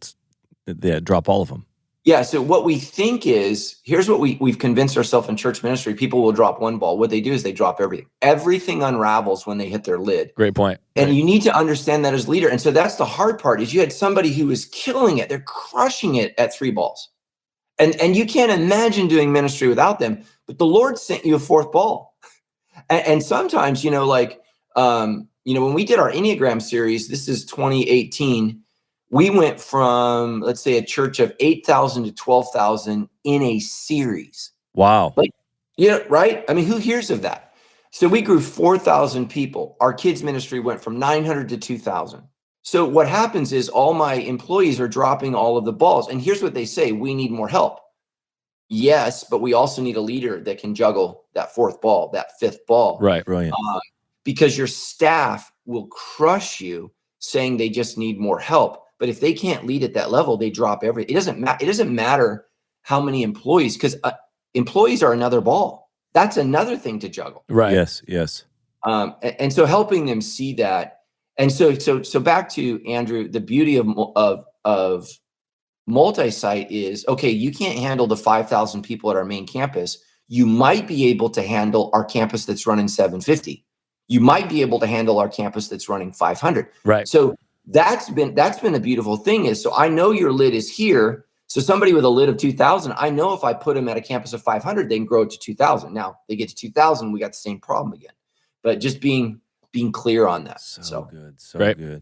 drop all of them. Yeah. So what we think is, here's what we've convinced ourselves in church ministry. People will drop 1 ball. What they do is they drop everything. Everything unravels when they hit their lid. Great point. And you need to understand that as leader. And so that's the hard part, is you had somebody who was killing it. They're crushing it at 3 balls. And you can't imagine doing ministry without them. But the Lord sent you a 4th ball. And sometimes, when we did our Enneagram series, this is 2018, we went from, let's say, a church of 8,000 to 12,000 in a series. Wow. Right? I mean, who hears of that? So we grew 4,000 people. Our kids ministry went from 900 to 2,000. So what happens is all my employees are dropping all of the balls. And here's what they say: we need more help. Yes, but we also need a leader that can juggle that 4th ball, that 5th ball. Right. Brilliant. Because your staff will crush you saying they just need more help. But if they can't lead at that level, they drop everything. It doesn't matter how many employees, because employees are another ball. That's another thing to juggle. Right. Yes. And so helping them see that. And so back to Andrew, the beauty of Multisite is, okay, you can't handle the 5,000 people at our main campus. You might be able to handle our campus that's running 750. You might be able to handle our campus that's running 500. Right. So that's been a beautiful thing, is, so I know your lid is here. So somebody with a lid of 2,000, I know if I put them at a campus of 500, they can grow it to 2,000. Now they get to 2,000, we got the same problem again. But just being clear on that. So good. So Right. good.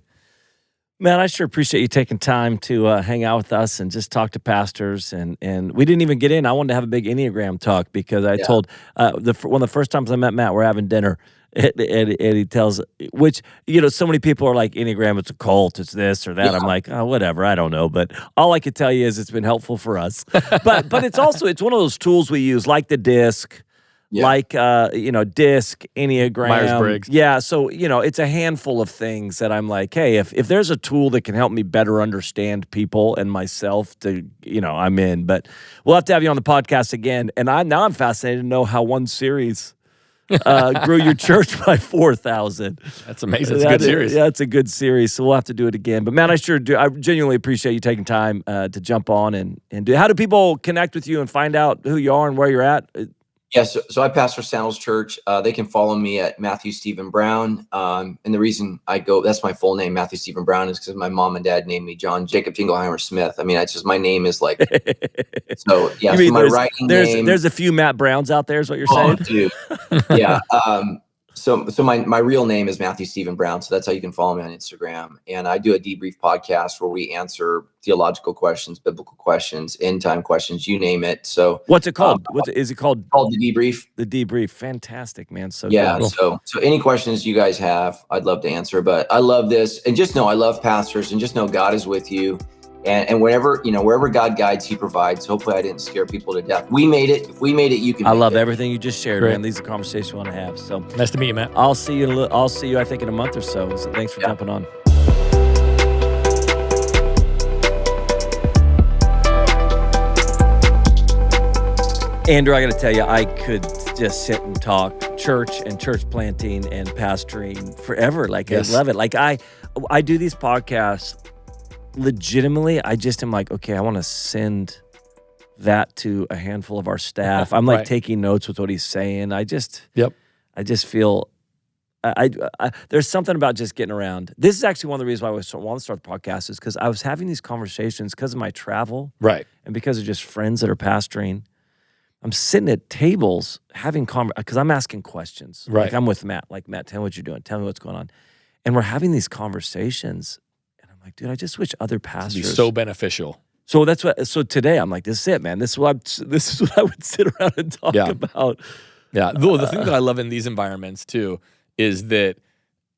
Man, I sure appreciate you taking time to hang out with us and just talk to pastors. And we didn't even get in. I wanted to have a big Enneagram talk, because I told one of the first times I met Matt, we're having dinner. And he tells, which, so many people are like, Enneagram, it's a cult, it's this or that. I'm like, oh, whatever, I don't know. But all I could tell you is it's been helpful for us. But it's one of those tools we use, like the DISC, like, DISC, Enneagram. Myers-Briggs. Yeah, so, it's a handful of things that I'm like, hey, if there's a tool that can help me better understand people and myself, I'm in. But we'll have to have you on the podcast again. And now I'm fascinated to know how one series grew your church by 4,000. That's amazing. It's a good series. Yeah, it's a good series. So we'll have to do it again. But man, I genuinely appreciate you taking time to jump on and do. How do people connect with you and find out who you are and where you're at? Yes. So I pastor Sandals Church. They can follow me at Matthew Stephen Brown. And the reason that's my full name, Matthew Stephen Brown, is because my mom and dad named me John Jacob Jingleheimer Smith. I mean, it's just, my name is like, so yeah. You mean so my writing name. There's a few Matt Browns out there, is what you're saying? Dude. Yeah. So my real name is Matthew Stephen Brown. So that's how you can follow me on Instagram. And I do a debrief podcast where we answer theological questions, biblical questions, end time questions, you name it. So what's it called? Is it called? Called The Debrief. The Debrief. Fantastic, man. So yeah. cool. So any questions you guys have, I'd love to answer. But I love this, and just know I love pastors, and just know God is with you. And whenever, wherever God guides, He provides. Hopefully I didn't scare people to death. We made it. If we made it, you can. I make love it. everything you just shared, Great. man. These are conversations we want to have. So Nice to meet you, Matt. I'll see you, I think, in a month or so. So thanks for jumping on. Andrew, I got to tell you, I could just sit and talk church and church planting and pastoring forever. Like, Yes. I love it. Like, I do these podcasts legitimately. I just am like, okay, I want to send that to a handful of our staff. I'm like Right. taking notes with what he's saying. I just feel there's something about just getting around. This is actually one of the reasons why I want to start the podcast, is because I was having these conversations because of my travel, Right. and because of just friends that are pastoring. I'm sitting at tables having because I'm asking questions. Right. Like, I'm with Matt. Like, Matt, tell me what you're doing. Tell me what's going on. And we're having these conversations, and I'm like, dude, I just wish other It'd be pastors. so beneficial. So that's what. So today I'm like, this is it, man. This is what I would sit around and talk about. Yeah. The thing that I love in these environments too is that,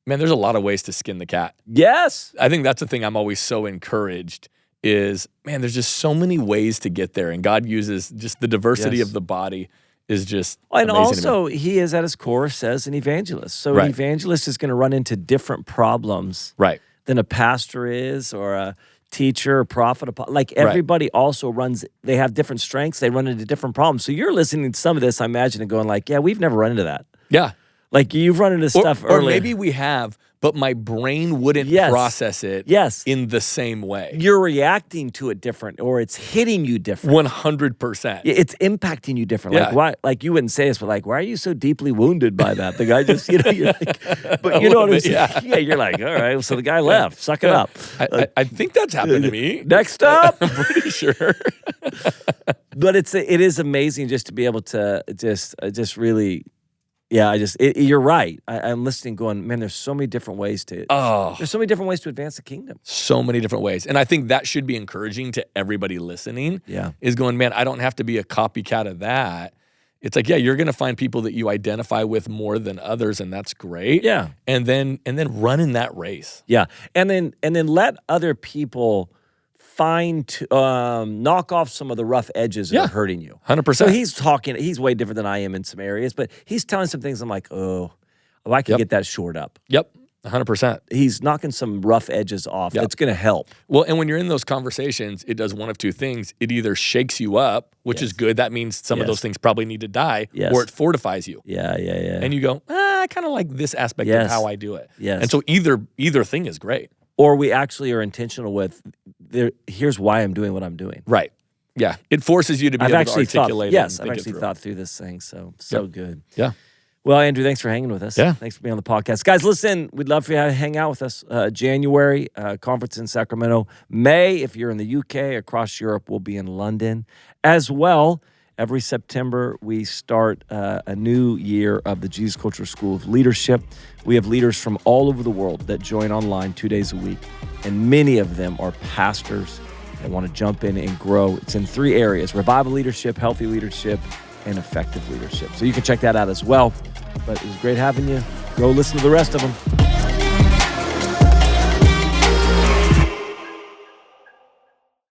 man, there's a lot of ways to skin the cat. Yes. I think that's the thing I'm always so encouraged is, man, there's just so many ways to get there. And God uses just the diversity of the body is just and amazing also he is at his core says an evangelist. So Right. an evangelist is going to run into different problems Right. than a pastor is or a teacher, a prophet. Like everybody also runs, they have different strengths. They run into different problems. So you're listening to some of this, I imagine, and going like, yeah, we've never run into that. Yeah. Like you've run into stuff Or earlier. maybe we have, but my brain wouldn't process it in the same way. You're reacting to it different, or it's hitting you different. 100%. It's impacting you different. Like why? Like you wouldn't say this, but like, why are you so deeply wounded by that? The guy just, you're like, but you know what I'm saying? Yeah, you're like, all right. So the guy left. Suck it up. I think that's happened to me. Next up, I'm pretty sure. But it is amazing just to be able to just really. Yeah, you're right. I'm listening going, man, there's so many different ways to there's so many different ways to advance the kingdom. So many different ways. And I think that should be encouraging to everybody listening. Yeah. Is going, man, I don't have to be a copycat of that. It's like, yeah, you're going to find people that you identify with more than others, and that's great. Yeah. And then run in that race. Yeah. And then let other people knock off some of the rough edges that are hurting you. 100%. So he's way different than I am in some areas, but he's telling some things I'm like, oh, I can get that shored up. Yep, 100%. He's knocking some rough edges off. That's going to help. Well, and when you're in those conversations, it does one of two things. It either shakes you up, which is good. That means some of those things probably need to die, or it fortifies you. Yeah. And you go, I kind of like this aspect of how I do it. Yes. And so either thing is great. Or we actually are intentional with, here's why I'm doing what I'm doing. Right. Yeah. It forces you to be able to articulate it. Yes, I've actually thought through this thing. So good. Yeah. Well, Andrew, thanks for hanging with us. Yeah. Thanks for being on the podcast. Guys, listen, we'd love for you to hang out with us. January, conference in Sacramento. May, if you're in the UK, across Europe, we'll be in London. As well, every September, we start a new year of the Jesus Culture School of Leadership. We have leaders from all over the world that join online 2 days a week, and many of them are pastors that want to jump in and grow. It's in 3 areas: revival leadership, healthy leadership, and effective leadership. So you can check that out as well. But it was great having you. Go listen to the rest of them.